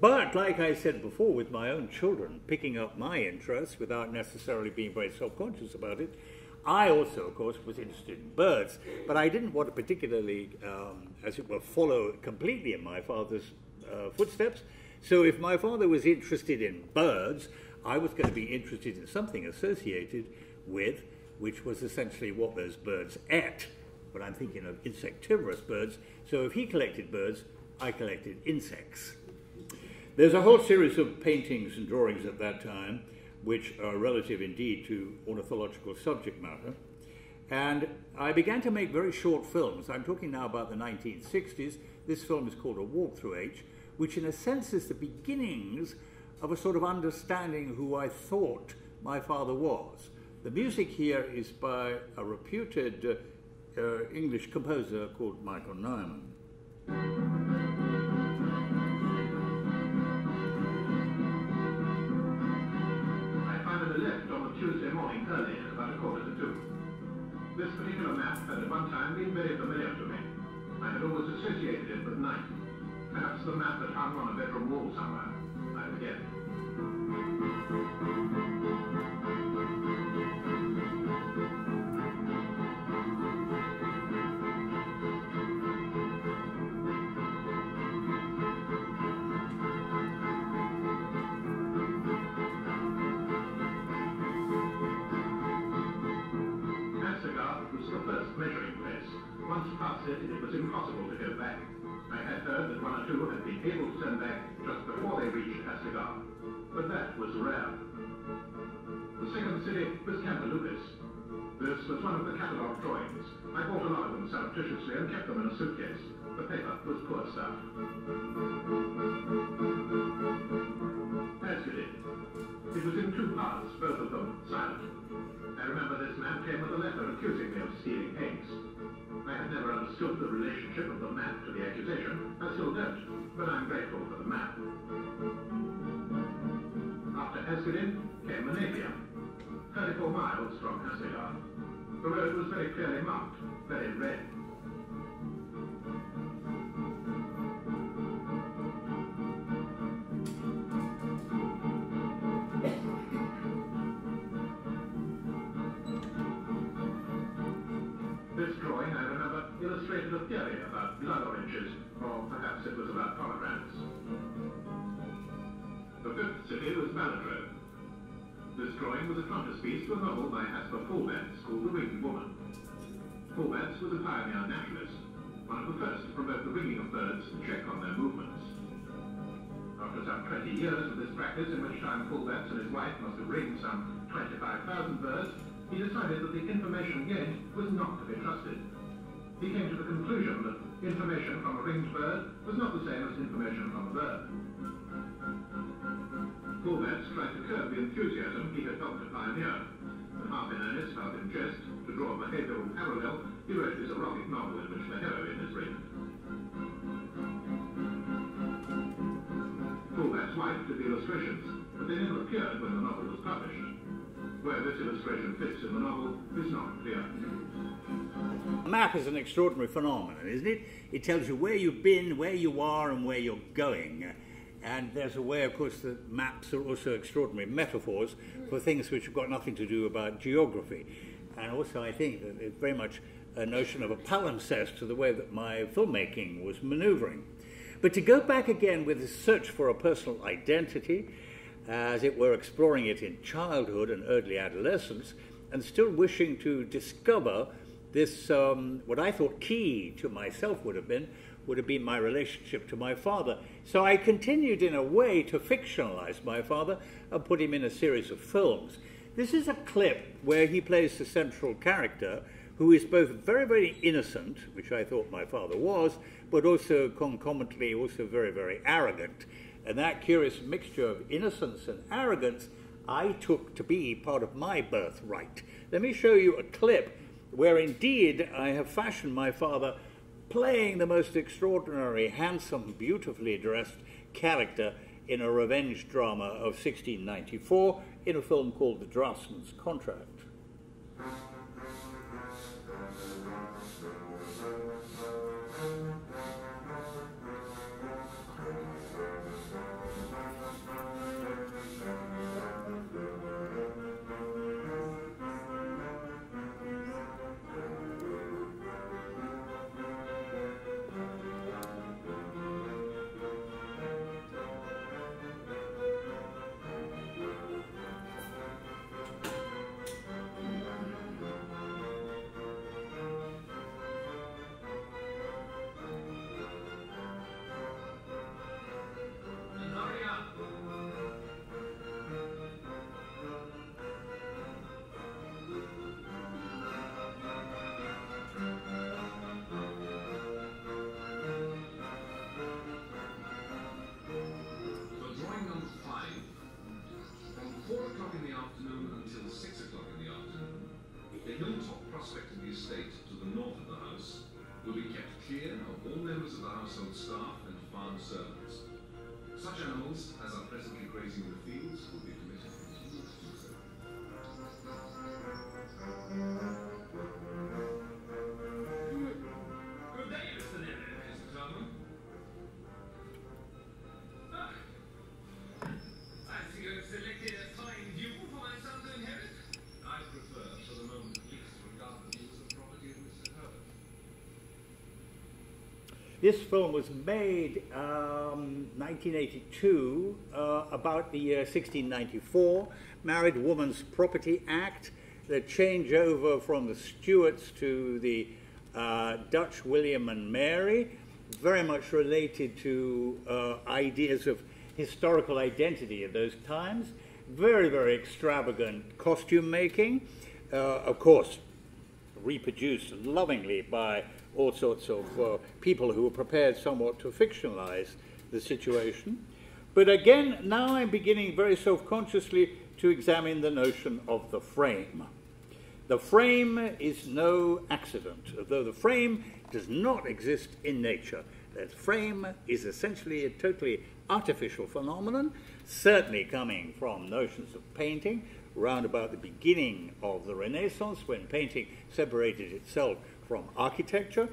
But, like I said before, with my own children picking up my interests without necessarily being very self-conscious about it, I also, of course, was interested in birds, but I didn't want to particularly, as it were, follow completely in my father's footsteps. So if my father was interested in birds, I was going to be interested in something associated with, which was essentially what those birds ate. But I'm thinking of insectivorous birds. So if he collected birds, I collected insects. There's a whole series of paintings and drawings at that time which are relative indeed to ornithological subject matter. And I began to make very short films. I'm talking now about the 1960s. This film is called A Walk Through H, which in a sense is the beginnings of a sort of understanding who I thought my father was. The music here is by a reputed English composer called Michael Nyman. Left on a Tuesday morning early at about 1:45. This particular map had at one time been very familiar to me. I had always associated it with night. Perhaps the map that hung on a bedroom wall somewhere. I forget. Once past it, it was impossible to go back. I had heard that one or two had been able to turn back just before they reached Astigar, but that was rare. The second city was Lucas. This was one of the catalogue drawings. I bought a lot of them surreptitiously and kept them in a suitcase. The paper was poor stuff. Asgard. It was in two parts, both of them silent. I remember this man came with a letter accusing me of stealing eggs. I had never understood the relationship of the map to the accusation. I still don't, but I'm grateful for the map. After Asgard came Manavia, 34 miles from Astigar. The road was very clearly marked, very red. This drawing, I remember, illustrated a theory about blood oranges, or perhaps it was about pomegranates. The fifth city was Maladrone. This drawing was a frontispiece to a novel by Asper Fulvance called The Winged Woman. Fulvance was a pioneer naturalist, one of the first to promote the winging of birds to check on their movements. After some 20 years of this practice, in which time Fulvance and his wife must have ringed some 25,000 birds, he decided that the information gained was not to be trusted. He came to the conclusion that information from a ringed bird was not the same as information from a bird. Fulvance tried to curb the enthusiasm he had helped to pioneer, and half in earnest, half in jest, to draw a behavioral parallel, he wrote his erotic novel in which the heroine is ringed. Fulvance's wife did the illustrations, but they never appeared when the novel was published. Where this illustration fits in the novel is not clear. A map is an extraordinary phenomenon, isn't it? It tells you where you've been, where you are, and where you're going. And there's a way, of course, that maps are also extraordinary metaphors for things which have got nothing to do about geography. And also, I think that it's very much a notion of a palimpsest to the way that my filmmaking was maneuvering. But to go back again with this search for a personal identity, as it were exploring it in childhood and early adolescence, and still wishing to discover this, what I thought key to myself would have been my relationship to my father. So I continued in a way to fictionalize my father and put him in a series of films. This is a clip where he plays the central character, who is both very, very innocent, which I thought my father was, but also concomitantly also very, very arrogant. And that curious mixture of innocence and arrogance I took to be part of my birthright. Let me show you a clip where indeed I have fashioned my father playing the most extraordinary, handsome, beautifully dressed character in a revenge drama of 1694 in a film called The Draftsman's Contract. will be kept clear of all members of the household staff and farm servants. Such animals as are presently grazing in the fields will be permitted to continue to do so. Good day, Mr. Neville, Mr. Tubman. I see you have selected a fine view for my son to inherit. I prefer, for the moment at least, to regard the views of the property of Mr. Herbert. This film was made 1982, about the year 1694, Married Women's Property Act, the changeover from the Stuarts to the Dutch William and Mary, very much related to ideas of historical identity at those times, very, very extravagant costume making, of course, reproduced lovingly by all sorts of people who were prepared somewhat to fictionalize the situation. But again, now I'm beginning very self-consciously to examine the notion of the frame. The frame is no accident, although the frame does not exist in nature. The frame is essentially a totally artificial phenomenon, certainly coming from notions of painting, round about the beginning of the Renaissance, when painting separated itself from architecture,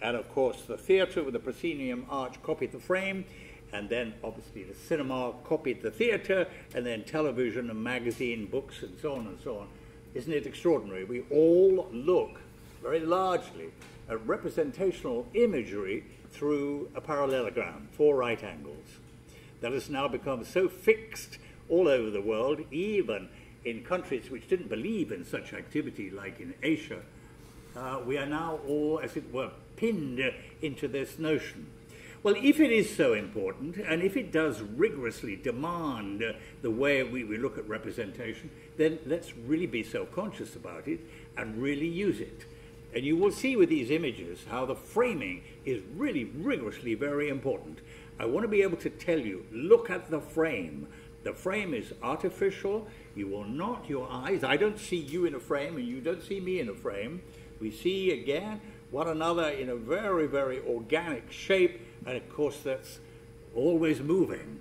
and of course the theatre with the proscenium arch copied the frame, and then obviously the cinema copied the theatre, and then television and magazine, books, and so on and so on. Isn't it extraordinary? We all look very largely at representational imagery through a parallelogram, 4 right angles. That has now become so fixed all over the world, even in countries which didn't believe in such activity, like in Asia. We are now all, as it were, pinned into this notion. Well, if it is so important, and if it does rigorously demand the way we look at representation, then let's really be self-conscious about it and really use it. And you will see with these images how the framing is really rigorously very important. I want to be able to tell you, look at the frame. The frame is artificial. You will not, your eyes, I don't see you in a frame and you don't see me in a frame. We see, again, one another in a very, very organic shape, and of course that's always moving.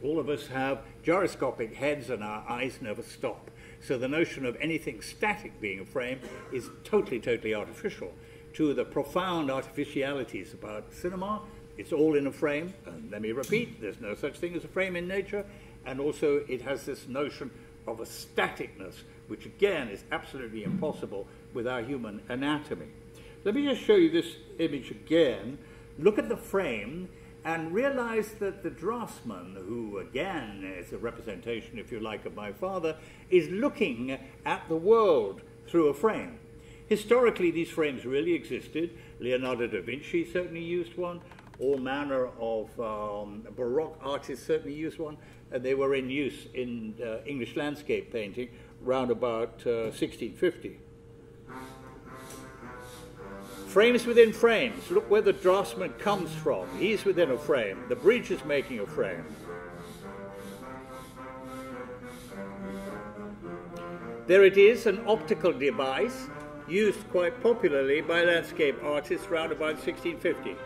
All of us have gyroscopic heads and our eyes never stop. So the notion of anything static being a frame is totally, totally artificial. To the profound artificialities about cinema, it's all in a frame, and let me repeat, there's no such thing as a frame in nature, and also it has this notion of a staticness, which again is absolutely impossible with our human anatomy. Let me just show you this image again. Look at the frame and realize that the draftsman, who again is a representation, if you like, of my father, is looking at the world through a frame. Historically, these frames really existed. Leonardo da Vinci certainly used one. All manner of Baroque artists certainly used one, and they were in use in English landscape painting round about 1650. Frames within frames. Look where the draftsman comes from. He's within a frame. The bridge is making a frame. There it is, an optical device used quite popularly by landscape artists round about 1650.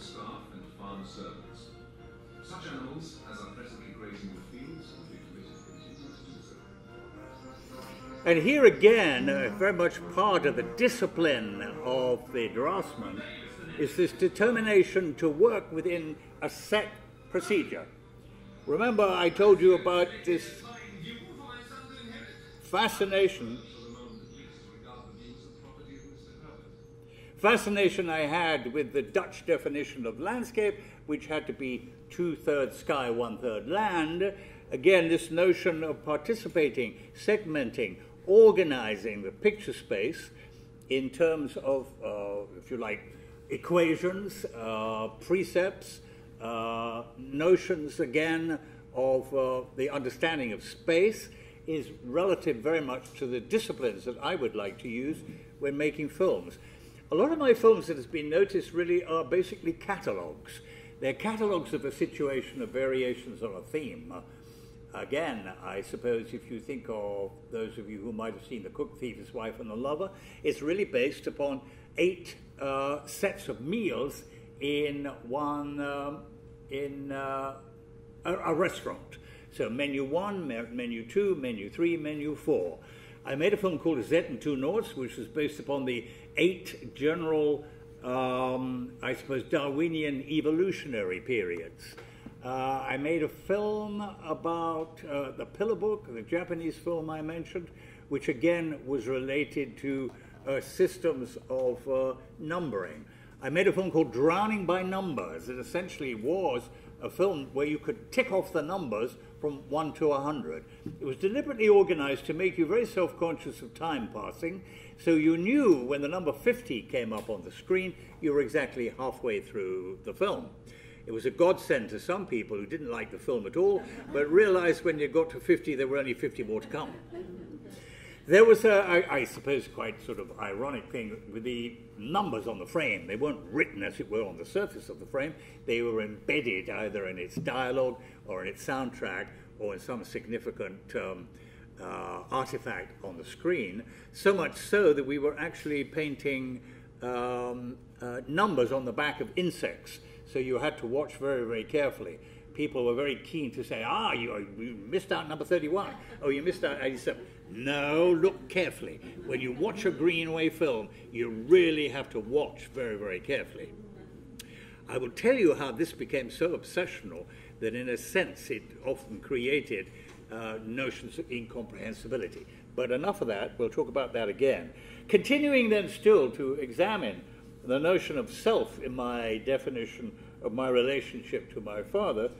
Staff and farm servants. Such animals as are presently grazing the fields will be permitted to continue to do so. And here again, very much part of the discipline of the draftsman is this determination to work within a set procedure. Remember, I told you about this fascination. fascination I had with the Dutch definition of landscape, which had to be 2/3 sky, 1/3 land. Again, this notion of participating, segmenting, organizing the picture space in terms of, if you like, equations, precepts, notions, again, of the understanding of space is relative very much to the disciplines that I would like to use when making films. A lot of my films, it has been noticed, really are basically catalogues. They're catalogues of a situation, of variations on a theme. Again, I suppose if you think of those of you who might have seen The Cook, Thief, His Wife and the Lover, it's really based upon 8 sets of meals in one, in a restaurant. So menu 1, menu 2, menu 3, menu 4. I made a film called Z and Two Noughts, which was based upon the 8 general, I suppose, Darwinian evolutionary periods. I made a film about the Pillar Book, the Japanese film I mentioned, which again was related to systems of numbering. I made a film called Drowning by Numbers. It essentially was a film where you could tick off the numbers from 1 to 100. It was deliberately organized to make you very self-conscious of time passing, so you knew when the number 50 came up on the screen, you were exactly halfway through the film. It was a godsend to some people who didn't like the film at all, but realized when you got to 50, there were only 50 more to come. There was I suppose, quite sort of ironic thing with the numbers on the frame. They weren't written, as it were, on the surface of the frame. They were embedded either in its dialogue or in its soundtrack or in some significant artifact on the screen, so much so that we were actually painting numbers on the back of insects. So you had to watch very, very carefully. People were very keen to say, you missed out number 31. Oh, you missed out 87. No, look carefully. When you watch a Greenaway film, you really have to watch very, very carefully. I will tell you how this became so obsessional that in a sense it often created notions of incomprehensibility. But enough of that, we'll talk about that again. Continuing then still to examine the notion of self in my definition of my relationship to my father,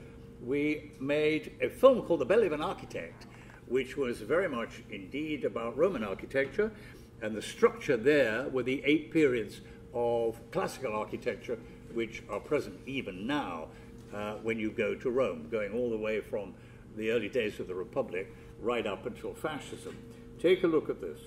we made a film called The Belly of an Architect, which was very much indeed about Roman architecture, and the structure there were the 8 periods of classical architecture which are present even now when you go to Rome, going all the way from the early days of the Republic right up until fascism. Take a look at this.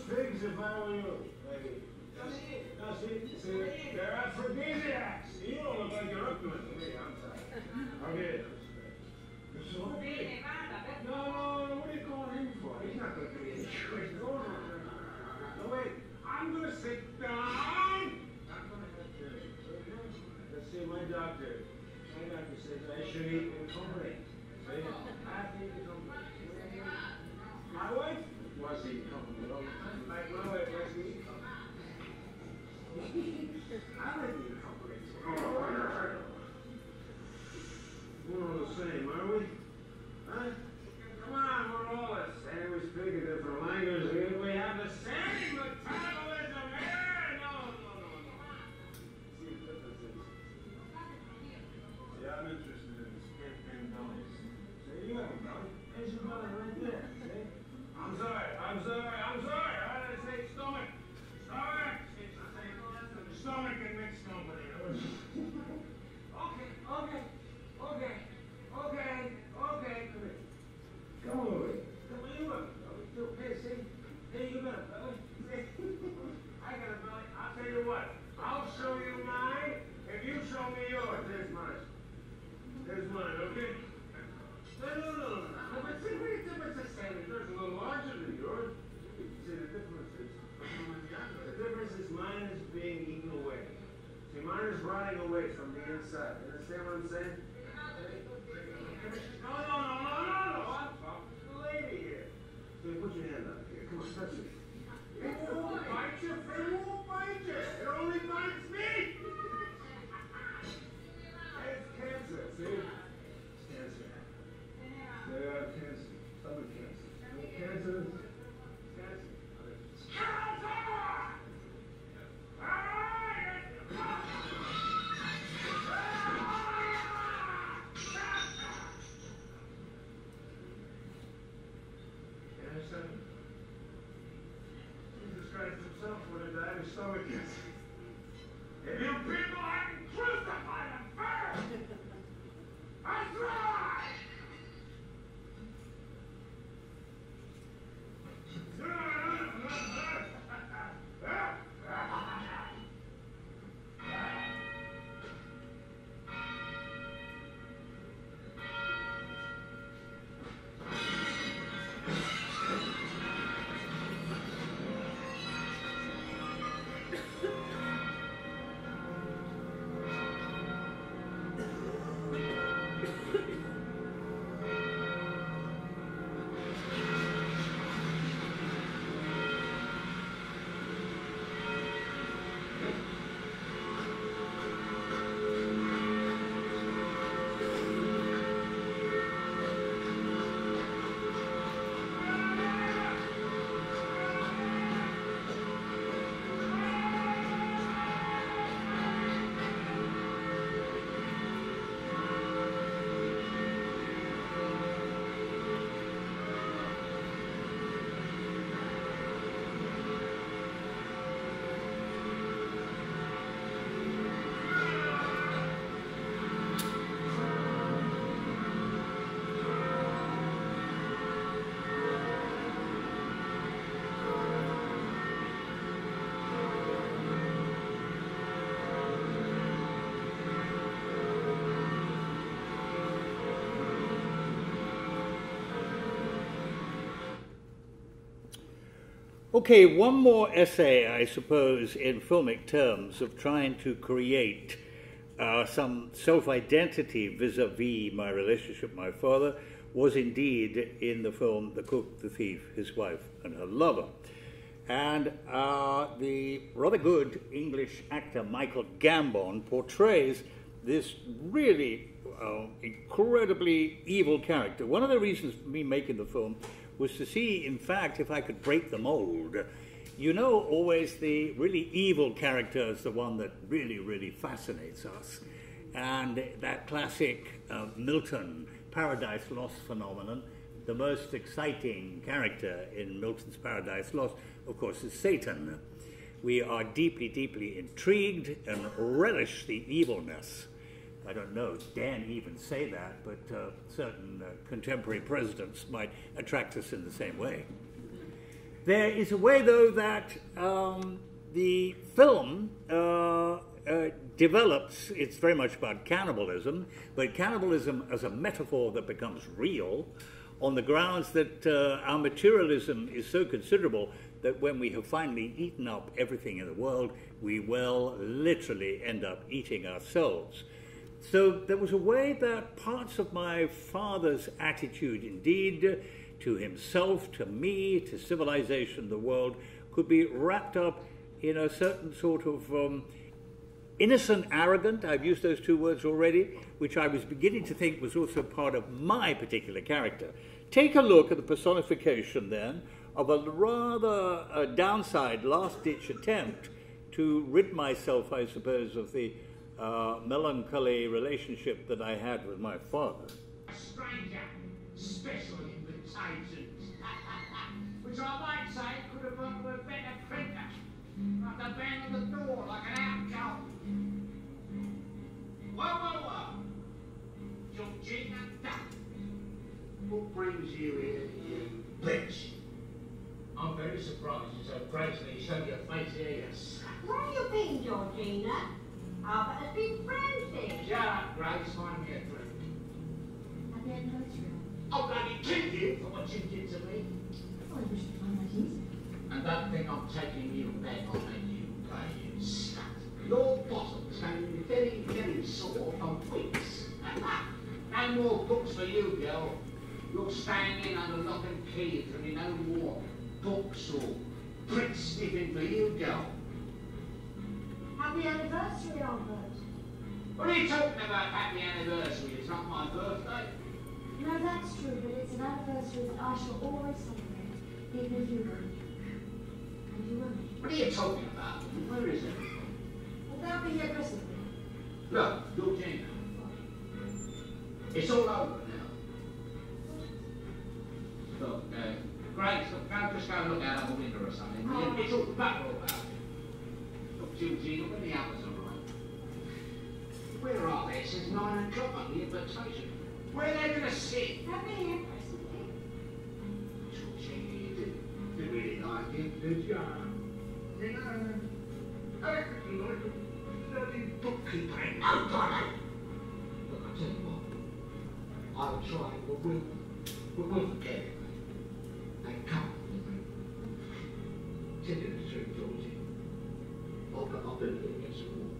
Figs if I were you, lady. Now see, they're aphrodisiacs. You don't look like you're up to it. Hey, I'm sorry. Okay. So, okay. No, what are you calling him for? He's not going to be any choice. No, wait. I'm going to sit down. I'm going to have dinner. Let's see, my doctor says I should eat in company. So, yeah, I have to eat in company. My wife was eating company all the time. Like my wife was eating company. I like eating company. We're all the same, are we? Huh? Come on, we're all the same. We speak a different language. We have the same metabolism here. No. See, the difference is. See, I'm interested in skin bellies. See, you have a belly. There's your belly right there. See? I'm sorry. How did I say stomach? Stomach. Stomach and mixed company. Okay. Come on, Louis. Come on, you up. Hey, see? Hey, you got a belly? I got a belly. I'll tell you what. I'll show you mine if you show me yours. There's mine, okay? No. But see, what difference is saying? Yours a little larger than yours. See, the difference is mine is being eaten away. See, mine is rotting away from the inside. You understand what I'm saying? No. I'm talking to the lady here. So put your hand up here. Come on, touch it. It won't bite you. It only bites me. It's cancer, see? It's cancer. They have cancer. Stomach cancer. Cancer. Jesus Christ himself would have died of stomach cancer. If you people hadn't crucified him first! That's right! Okay, one more essay, I suppose, in filmic terms of trying to create some self-identity vis-a-vis my relationship with my father was indeed in the film The Cook, the Thief, His Wife and Her Lover. And the rather good English actor Michael Gambon portrays this really incredibly evil character. One of the reasons for me making the film was to see, in fact, if I could break the mold. You know, always the really evil character is the one that really, really fascinates us. And that classic Milton Paradise Lost phenomenon, the most exciting character in Milton's Paradise Lost, of course, is Satan. We are deeply, deeply intrigued and relish the evilness. I don't know, Dan even say that, but certain contemporary presidents might attract us in the same way. There is a way, though, that the film develops, it's very much about cannibalism, but cannibalism as a metaphor that becomes real on the grounds that our materialism is so considerable that when we have finally eaten up everything in the world, we will literally end up eating ourselves. So there was a way that parts of my father's attitude, indeed, to himself, to me, to civilization, the world, could be wrapped up in a certain sort of innocent, arrogant, I've used those two words already, which I was beginning to think was also part of my particular character. Take a look at the personification then of a rather downside, last-ditch attempt to rid myself, I suppose, of the melancholy relationship that I had with my father. Stranger, special invitations, which I might say could have gone to a better printer. Like the bang on the door, like an outcome. Whoa. Georgina Duck. What brings you here, you bitch? I'm very surprised you're so gracefully show your face here, you slut. Where have you been, Georgina? Albert has been frantic. Shut up, Grace. Find me a drink. At the anniversary. I'll bloody kill you for what you did to me. Oh, I wish you'd find that easy. And don't think I'm taking you back on a you pay, you slut. Your bottom's going to be very, very sore for weeks. No more books for you, girl. You're staying in under lock and key. There'll be no more books or print sniffing for you, girl. Happy anniversary, Albert. What are you talking about, happy anniversary? It's not my birthday. No, that's true, but it's an anniversary that I shall always celebrate, even if you won't. And you won't. What are you talking about? Where is it? Well, they'll be here presently. Look, Georgina. It's all over now. Look, Grace, look, just go and look out of the window or something. Oh. It's all butter about it. Look, Georgina, when the others arrive. Where are they? It says 9 o'clock on the invitation. Where are they going to sit? They'll be here presently. Georgina, you really like it, did you? You know, I reckon you like a bloody bookkeeper ain't no bother. Look, I tell you what. I'll try, but we'll forget it. And come on, tell you the truth, Georgie. I've been looking at some more.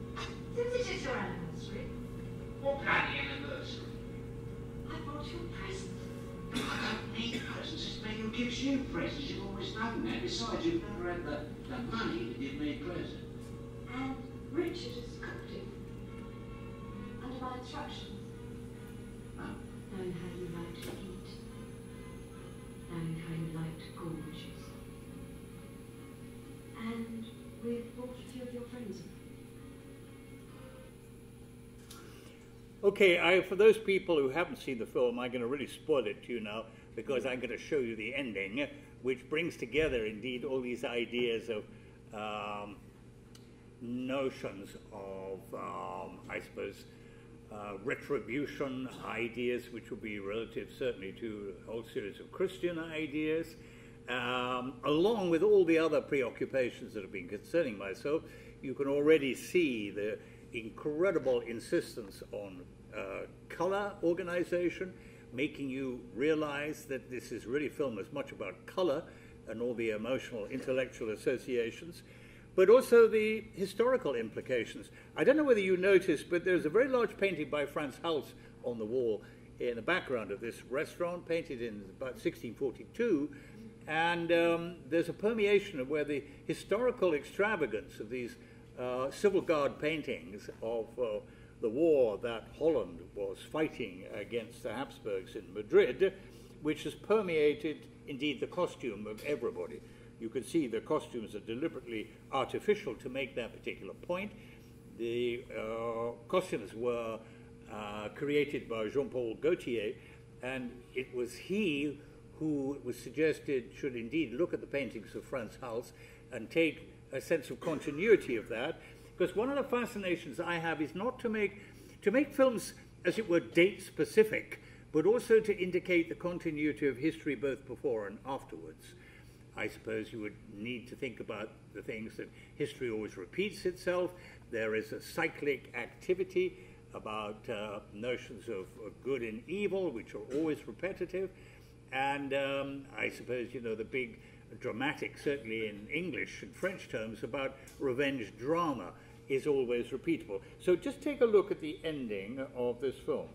Since it is your anniversary, What bloody anniversary? I brought you a present. I don't need presents. It's me who gives you presents. You've always known that. Besides, you've never had the money to give me a present. And Richard has cooked it. Under my instructions. Knowing how you like to eat. Knowing how you like to gorge yourself. And we've brought a few of your friends in. Okay, for those people who haven't seen the film, I'm going to really spoil it to you now because I'm going to show you the ending, which brings together, indeed, all these ideas of notions of, I suppose, retribution ideas, which will be relative certainly to a whole series of Christian ideas, along with all the other preoccupations that have been concerning myself. You can already see the incredible insistence on color organization, making you realize that this is really film as much about color and all the emotional, intellectual associations, but also the historical implications. I don't know whether you noticed, but there's a very large painting by Franz Hals on the wall in the background of this restaurant, painted in about 1642, and there's a permeation of where the historical extravagance of these civil guard paintings of the war that Holland was fighting against the Habsburgs in Madrid, which has permeated, indeed, the costume of everybody. You can see the costumes are deliberately artificial to make that particular point. The costumes were created by Jean-Paul Gaultier, and it was he who was suggested should indeed look at the paintings of Franz Hals and take a sense of continuity of that, because one of the fascinations I have is not to make films, as it were, date specific, but also to indicate the continuity of history both before and afterwards. I suppose you would need to think about the things that history always repeats itself. There is a cyclic activity about notions of good and evil, which are always repetitive. And I suppose, you know, the big dramatic, certainly in English and French terms, about revenge drama is always repeatable. So just take a look at the ending of this film.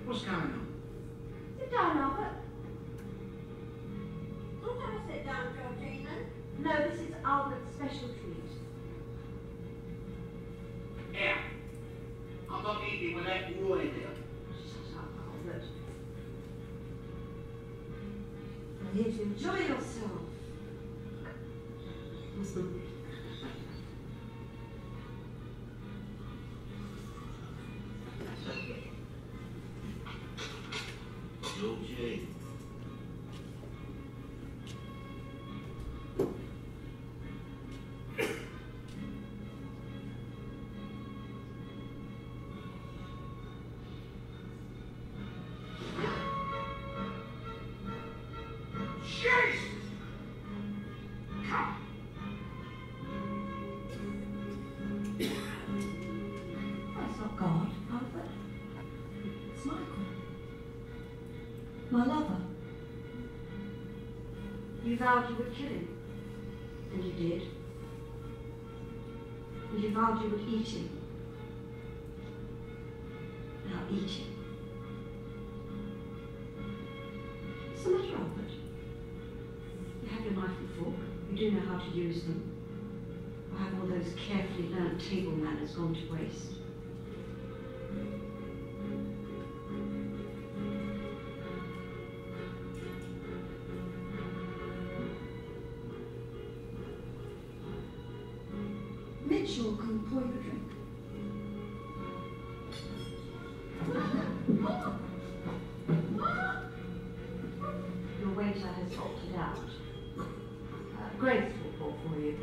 What's going on? Sit down, Albert. Don't have to sit down, Georgina. No, this is Albert's special treat. Yeah. I'm not eating with that Roy there. Shut up, Albert. You're here to enjoy yourself. Okay. Jesus! Come. That's not God, Albert. It's Michael. My lover. You vowed you would kill him. And you did. And you vowed you would eat him. Now eat him. What's the matter, Albert? You have your knife and fork. You do know how to use them. Or have all those carefully learnt table manners gone to waste? Mitchell can pour you a drink. Your waiter has opted out. Grace will pour for you.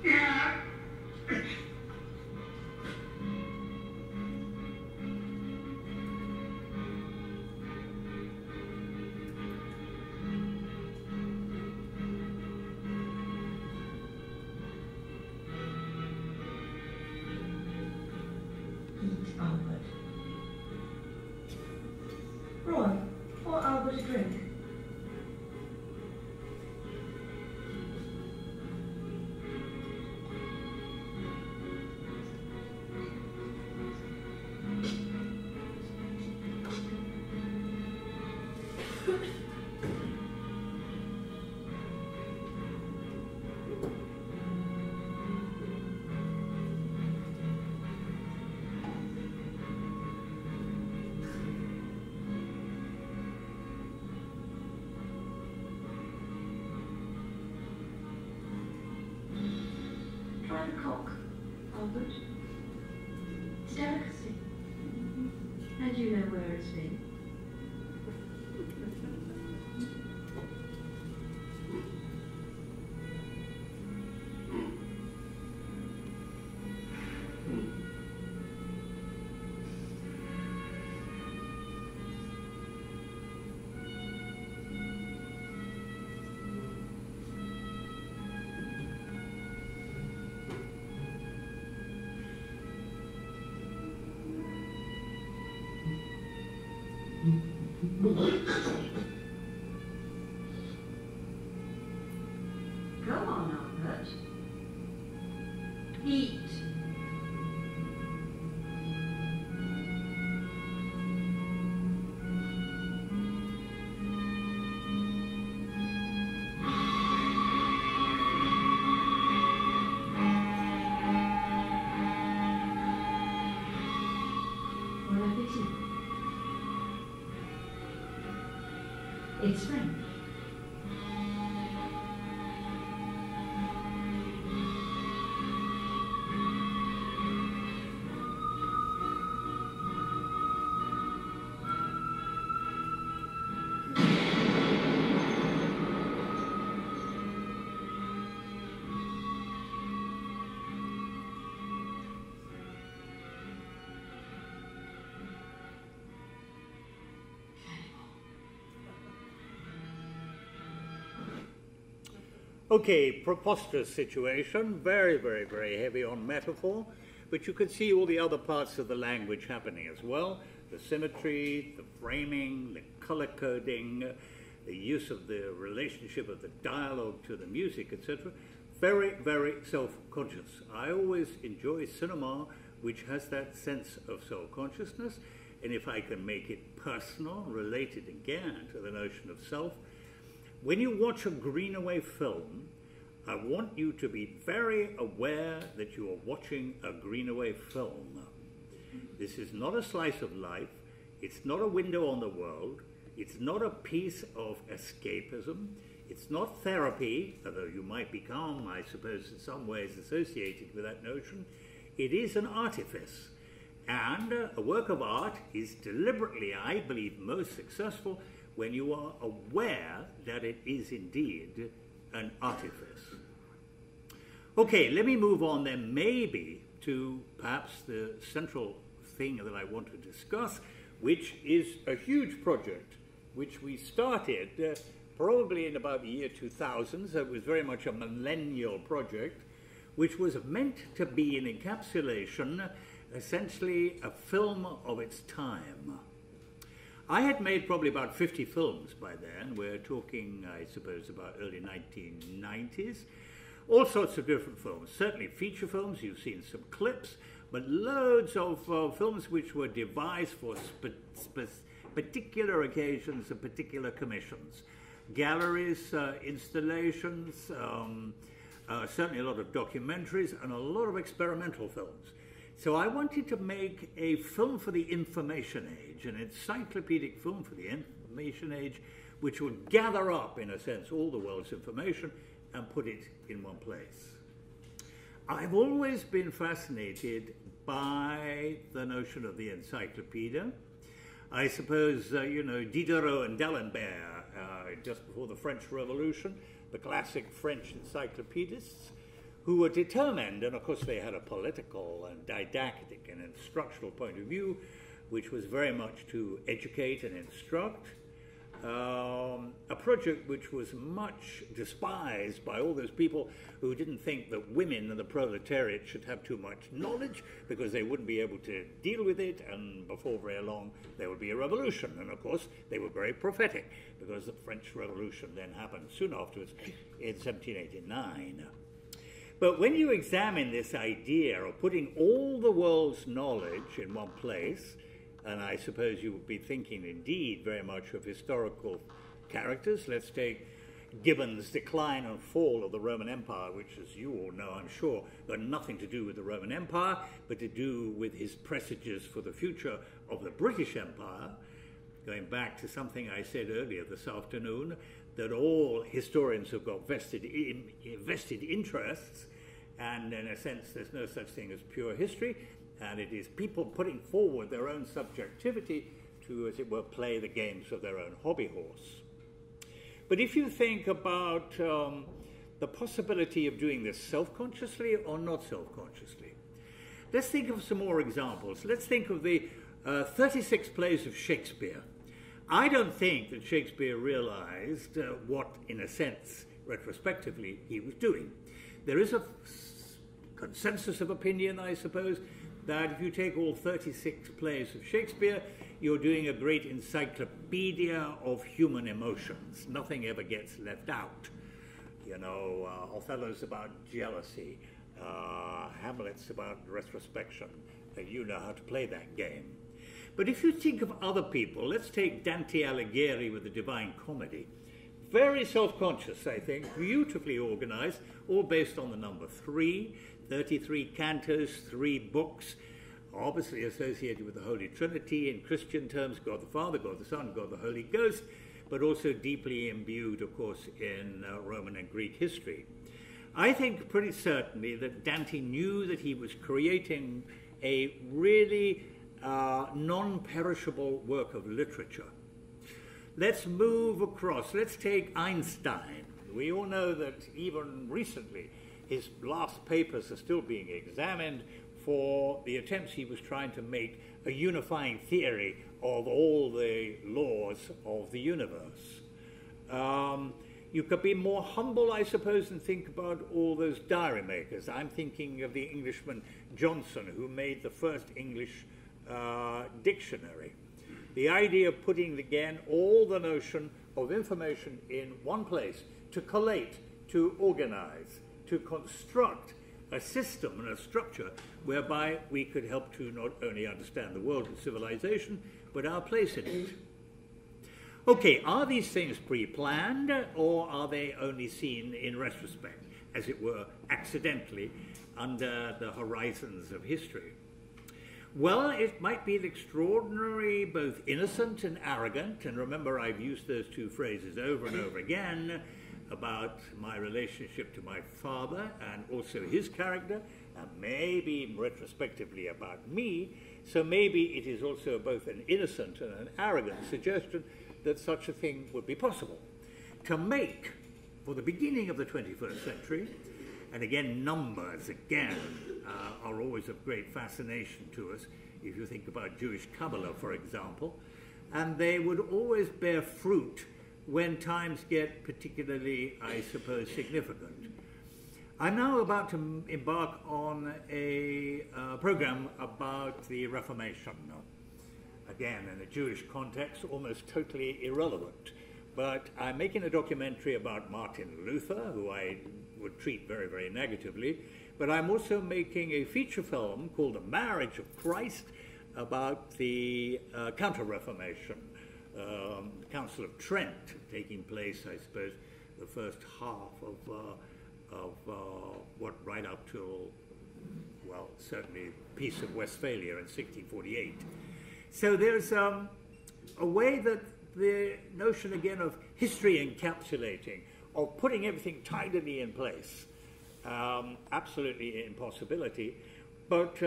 Yeah. Eat, Albert. Roy, pour Albert a drink. Try the cock, Albert. It's a delicacy. And you know where it's been. Go on, Albert. Eat. Bon appétit. It's French. Okay, preposterous situation, very, very, very heavy on metaphor, but you can see all the other parts of the language happening as well. The symmetry, the framing, the color coding, the use of the relationship of the dialogue to the music, etc. Very, very self-conscious. I always enjoy cinema which has that sense of self-consciousness, and if I can make it personal, related again to the notion of self. When you watch a Greenaway film, I want you to be very aware that you are watching a Greenaway film. This is not a slice of life, it's not a window on the world, it's not a piece of escapism, it's not therapy, although you might become, I suppose, in some ways associated with that notion. It is an artifice. And a work of art is deliberately, I believe, most successful when you are aware that it is indeed an artifice. Okay, let me move on then maybe to perhaps the central thing that I want to discuss, which is a huge project which we started probably in about the year 2000, so it was very much a millennial project, which was meant to be an encapsulation, essentially a film of its time. I had made probably about 50 films by then. We're talking, I suppose, about early 1990s. All sorts of different films, certainly feature films, you've seen some clips, but loads of films which were devised for particular occasions and particular commissions. Galleries, installations, certainly a lot of documentaries and a lot of experimental films. So I wanted to make a film for the information age, an encyclopedic film for the information age, which would gather up, in a sense, all the world's information and put it in one place. I've always been fascinated by the notion of the encyclopedia. I suppose, you know, Diderot and D'Alembert, just before the French Revolution, the classic French encyclopedists, who were determined, and of course they had a political and didactic and instructional point of view, which was very much to educate and instruct, a project which was much despised by all those people who didn't think that women and the proletariat should have too much knowledge because they wouldn't be able to deal with it, and before very long there would be a revolution. And of course they were very prophetic because the French Revolution then happened soon afterwards in 1789. But when you examine this idea of putting all the world's knowledge in one place, and I suppose you would be thinking indeed very much of historical characters. Let's take Gibbon's Decline and Fall of the Roman Empire, which, as you all know, I'm sure, got nothing to do with the Roman Empire, but to do with his presages for the future of the British Empire. Going back to something I said earlier this afternoon, that all historians have got vested interests, and in a sense there's no such thing as pure history, and it is people putting forward their own subjectivity to, as it were, play the games of their own hobby horse. But if you think about the possibility of doing this self-consciously or not self-consciously, let's think of some more examples. Let's think of the 36 plays of Shakespeare. I don't think that Shakespeare realized what, in a sense, retrospectively, he was doing. There is a consensus of opinion, I suppose, that if you take all 36 plays of Shakespeare, you're doing a great encyclopedia of human emotions. Nothing ever gets left out. You know, Othello's about jealousy, Hamlet's about retrospection. You know how to play that game. But if you think of other people, let's take Dante Alighieri with the Divine Comedy. Very self-conscious, I think, beautifully organized, all based on the number 3, 33 cantos, 3 books, obviously associated with the Holy Trinity in Christian terms, God the Father, God the Son, God the Holy Ghost, but also deeply imbued, of course, in Roman and Greek history. I think pretty certainly that Dante knew that he was creating a really non-perishable work of literature. Let's move across. Let's take Einstein. We all know that even recently his last papers are still being examined for the attempts he was trying to make a unifying theory of all the laws of the universe. You could be more humble, I suppose, and think about all those diary makers. I'm thinking of the Englishman Johnson, who made the first English dictionary. The idea of putting, again, all the notion of information in one place, to collate, to organize, to construct a system and a structure whereby we could help to not only understand the world and civilization, but our place in it. Okay, are these things pre-planned, or are they only seen in retrospect, as it were, accidentally, under the horizons of history? Well, it might be extraordinary, both innocent and arrogant, and remember I've used those two phrases over and over again about my relationship to my father and also his character, and maybe retrospectively about me, so maybe it is also both an innocent and an arrogant suggestion that such a thing would be possible. To make, for the beginning of the 21st century, and again, numbers, are always of great fascination to us, if you think about Jewish Kabbalah, for example, and they would always bear fruit when times get particularly, I suppose, significant. I'm now about to embark on a program about the Reformation. Again, in a Jewish context, almost totally irrelevant. But I'm making a documentary about Martin Luther, who I would treat very, very negatively. But I'm also making a feature film called The Marriage of Christ about the Counter-Reformation, Council of Trent, taking place, I suppose, the first half of right up till, well, certainly Peace of Westphalia in 1648. So there's a way that the notion again of history encapsulating, of putting everything tidily in place, absolutely impossibility. But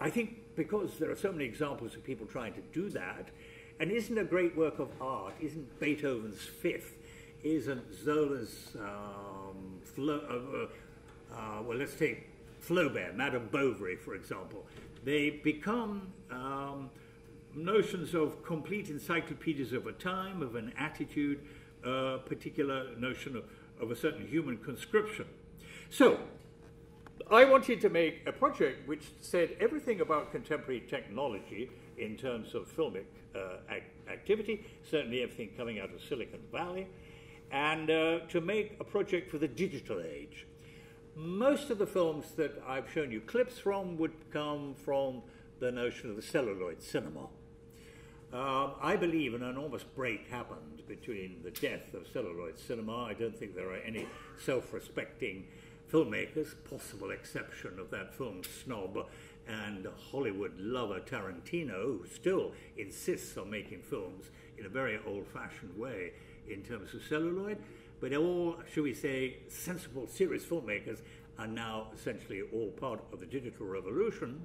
I think because there are so many examples of people trying to do that, and isn't a great work of art, isn't Beethoven's Fifth, isn't Zola's, well, let's take Flaubert, Madame Bovary, for example. They become notions of complete encyclopedias of a time, of an attitude, particular notion of a certain human conscription. So, I wanted to make a project which said everything about contemporary technology in terms of filmic activity, certainly everything coming out of Silicon Valley, and to make a project for the digital age. Most of the films that I've shown you clips from would come from the notion of the celluloid cinema. I believe an enormous break happened between the death of celluloid cinema. I don't think there are any self-respecting filmmakers, possible exception of that film snob and Hollywood lover Tarantino, who still insists on making films in a very old-fashioned way in terms of celluloid. But all, shall we say, sensible, serious filmmakers are now essentially all part of the digital revolution.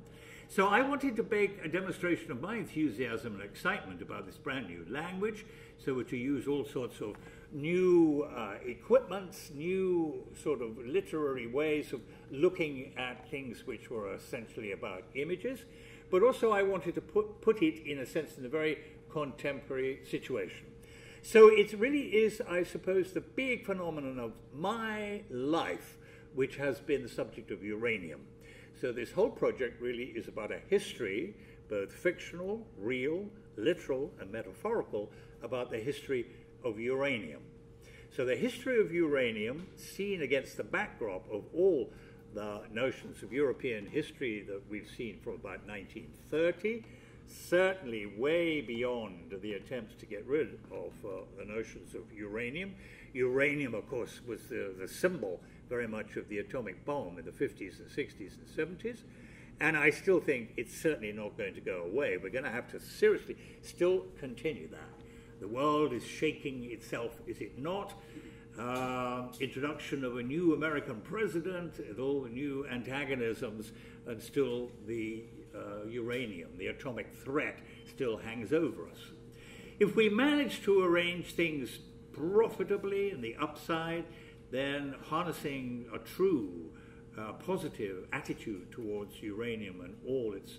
So I wanted to make a demonstration of my enthusiasm and excitement about this brand new language, so to use all sorts of new equipments, new sort of literary ways of looking at things which were essentially about images, but also I wanted to put it, in a sense, in a very contemporary situation. So it really is, I suppose, the big phenomenon of my life, which has been the subject of uranium. So this whole project really is about a history, both fictional, real, literal, and metaphorical, about the history of uranium. So the history of uranium, seen against the backdrop of all the notions of European history that we've seen from about 1930, certainly way beyond the attempts to get rid of the notions of uranium. Uranium, of course, was the symbol very much of the atomic bomb in the 50s and 60s and 70s. And I still think it's certainly not going to go away. We're going to have to seriously still continue that. The world is shaking itself, is it not? Introduction of a new American president, with all the new antagonisms, and still the uranium, the atomic threat, still hangs over us. If we manage to arrange things profitably in the upside, then harnessing a true positive attitude towards uranium and all its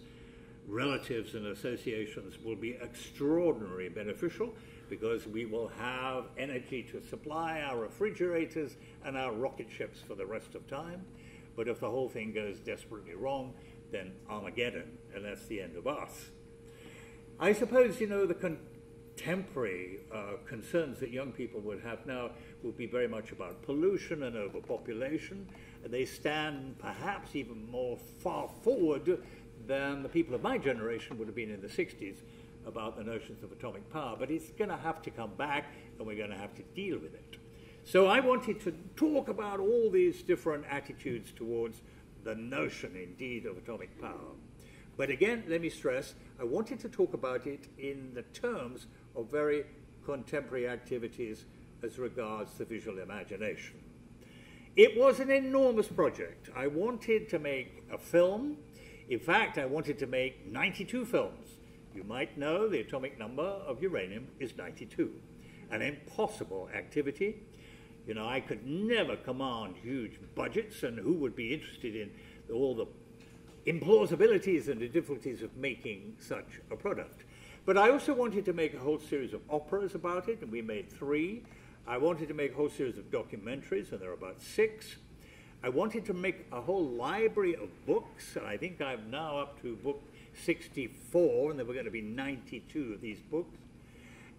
relatives and associations will be extraordinarily beneficial, because we will have energy to supply our refrigerators and our rocket ships for the rest of time. But if the whole thing goes desperately wrong, then Armageddon, and that's the end of us. I suppose, the contemporary concerns that young people would have now will be very much about pollution and overpopulation. They stand perhaps even more far forward than the people of my generation would have been in the 60s about the notions of atomic power, but it's going to have to come back, and we're going to have to deal with it. So I wanted to talk about all these different attitudes towards the notion, indeed, of atomic power. But again, let me stress, I wanted to talk about it in the terms of very contemporary activities as regards the visual imagination. It was an enormous project. I wanted to make a film. In fact, I wanted to make 92 films. You might know the atomic number of uranium is 92. An impossible activity. I could never command huge budgets, and who would be interested in all the implausibilities and the difficulties of making such a product. But I also wanted to make a whole series of operas about it, and we made 3. I wanted to make a whole series of documentaries, and there are about 6. I wanted to make a whole library of books, and I think I'm now up to book 64, and there were going to be 92 of these books.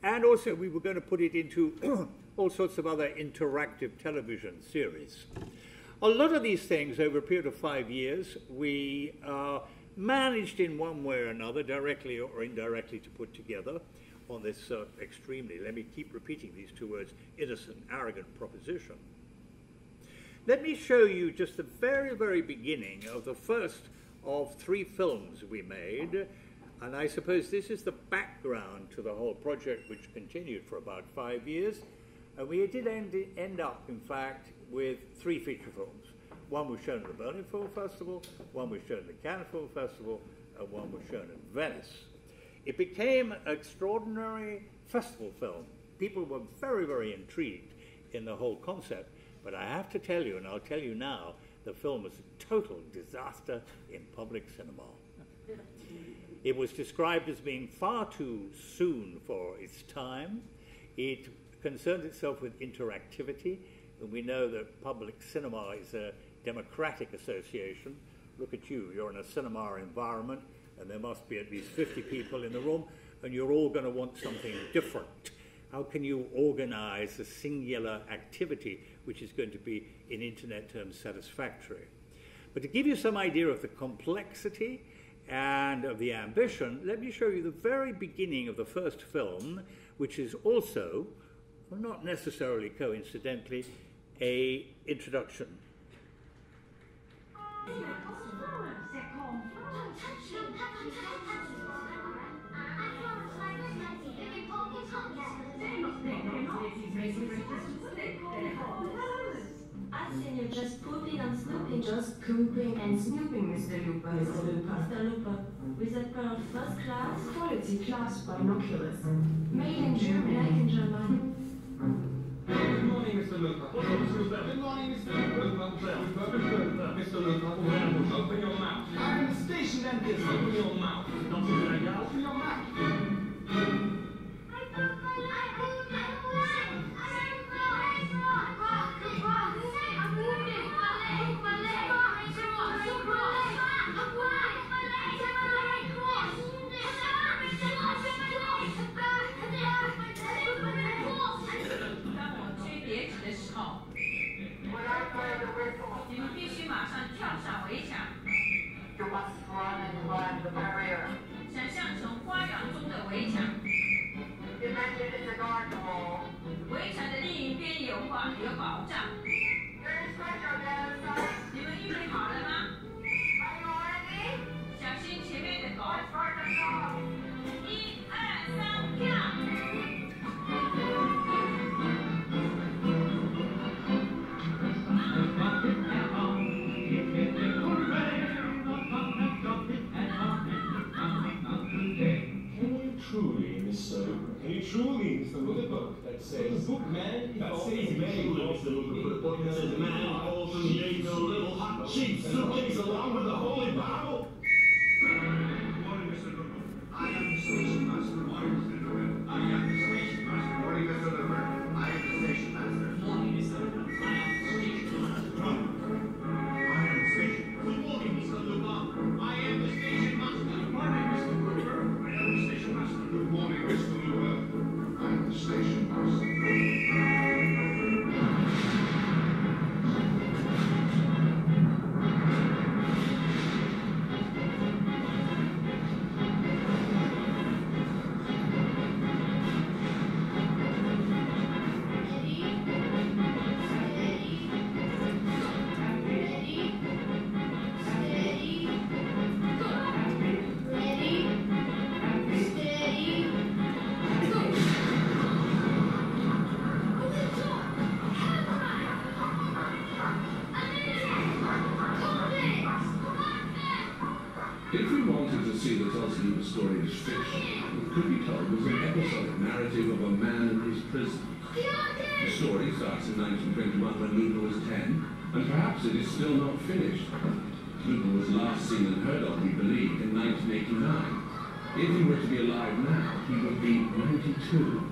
And also we were going to put it into all sorts of other interactive television series. A lot of these things, over a period of 5 years, we managed in one way or another, directly or indirectly, to put together on this extremely, let me keep repeating these 2 words, innocent, arrogant proposition. Let me show you just the very, very beginning of the first of 3 films we made, and I suppose this is the background to the whole project, which continued for about 5 years, and we did end up, in fact, with 3 feature films. One was shown at the Berlin Film Festival, one was shown at the Cannes Film Festival, and one was shown in Venice. It became an extraordinary festival film. People were very, very intrigued in the whole concept, but I have to tell you, and I'll tell you now, the film was a total disaster in public cinema. It was described as being far too soon for its time. It concerned itself with interactivity, and we know that public cinema is a democratic association. Look at you, you're in a cinema environment, and there must be at least 50 people in the room, and you're all going to want something different. How can you organize a singular activity which is going to be, in internet terms, satisfactory? But to give you some idea of the complexity and of the ambition, let me show you the very beginning of the first film, which is also, well, not necessarily coincidentally, an introduction. I've seen you just pooping and snooping, just pooping and snooping, Mr. Looper. Mr. Looper. Mr. Looper. With that pair of first class, quality class binoculars. Made in Germany. Made in Germany. Good morning, Mr. Looper. Good morning, Mr. Looper. Mr. Looper, open your mouth. I'm the station dentist. Open your mouth. Open your mouth. must run and climb the barrier. 想象成花园中的围墙， Imagine it's a garden wall. 围墙的另一边有保障。 Your instructor on the other side. 你们预备好了吗？ Are you ready? 小心前面的狗。 Let's start the song. 1、2、3，跳！ Truly, Mr. Looper. Can you truly, Mr. Looper? Book that says bookman. That says man. Mr. Looper. Put a book that says man falls from the age of little hot cheap suitcase along with the Holy Bible. Good morning, Mr. Looper. I am the station master. Good morning, Mr. Looper. I am the station master. Good morning, Mr. Looper. I am the station master. Good morning, Mr. Looper. I am the station master. I am the station. Good morning, Mr. Looper. I am the station master. Good morning, Mr. Looper. I am the station master. Good morning, Mr. Looper. I am the station master. If we wanted to see the Tolstoy story as fiction, it could be told as an episodic narrative of a man in his prison. The story starts in 1921 when Luther was 10, and perhaps it is still not finished. Luther was last seen and heard of, we believe, in 1989. If he were to be alive now, he would be 92.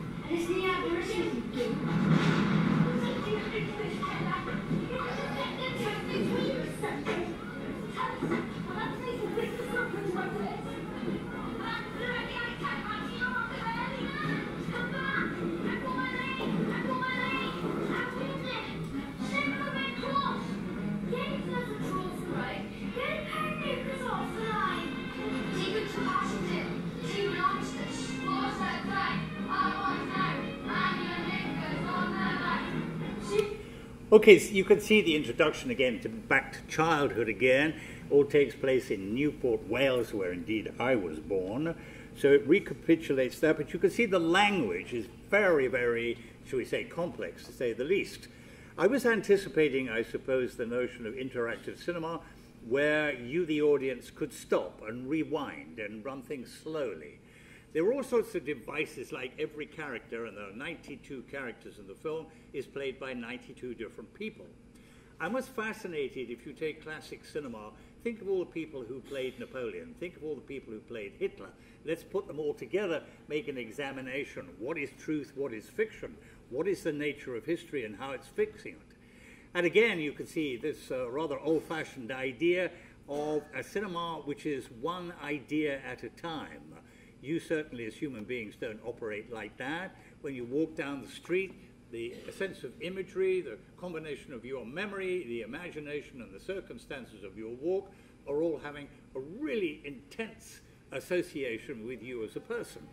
Okay, so you can see the introduction again to back to childhood again. All takes place in Newport, Wales, where indeed I was born. So it recapitulates that, but you can see the language is very, very, shall we say, complex, to say the least. I was anticipating, I suppose, the notion of interactive cinema, where you, the audience, could stop and rewind and run things slowly. There are all sorts of devices, like every character, and there are 92 characters in the film, is played by 92 different people. I was fascinated, if you take classic cinema, think of all the people who played Napoleon, think of all the people who played Hitler. Let's put them all together, make an examination. What is truth, what is fiction? What is the nature of history and how it's fixing it? And again, you can see this rather old-fashioned idea of a cinema which is one idea at a time. You certainly, as human beings, don't operate like that. When you walk down the street, the sense of imagery, the combination of your memory, the imagination, and the circumstances of your walk are all having a really intense association with you as a person.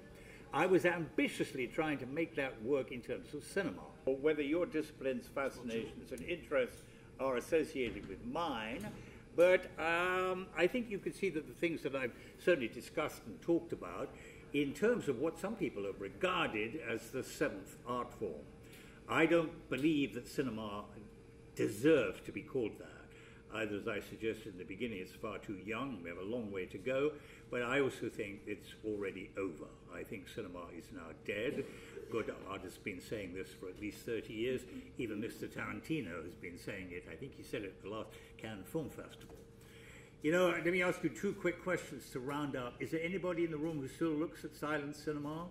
I was ambitiously trying to make that work in terms of cinema. Whether your discipline's fascinations and interests are associated with mine, but I think you can see that the things that I've certainly discussed and talked about in terms of what some people have regarded as the seventh art form. I don't believe that cinema deserves to be called that. Either, as I suggested in the beginning, it's far too young, we have a long way to go, but I also think it's already over. I think cinema is now dead. Godard has been saying this for at least 30 years. Even Mr. Tarantino has been saying it. I think he said it at the last Cannes Film Festival. You know, let me ask you two quick questions to round up. Is there anybody in the room who still looks at silent cinema?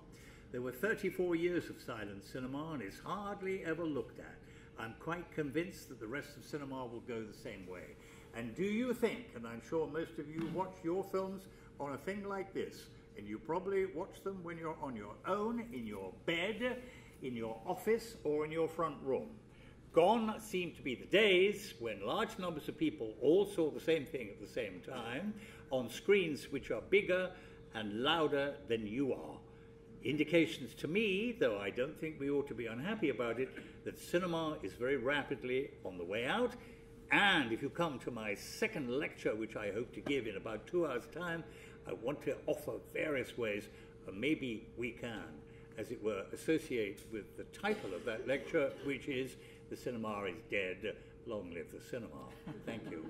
There were 34 years of silent cinema, and it's hardly ever looked at. I'm quite convinced that the rest of cinema will go the same way. And do you think, and I'm sure most of you watch your films on a thing like this, and you probably watch them when you're on your own, in your bed, in your office, or in your front room. Gone seem to be the days when large numbers of people all saw the same thing at the same time on screens which are bigger and louder than you are. Indications to me, though I don't think we ought to be unhappy about it, that cinema is very rapidly on the way out. And if you come to my second lecture, which I hope to give in about 2 hours' time, I want to offer various ways, maybe we can, as it were, associate with the title of that lecture, which is "The Cinema is Dead, Long Live the Cinema." Thank you.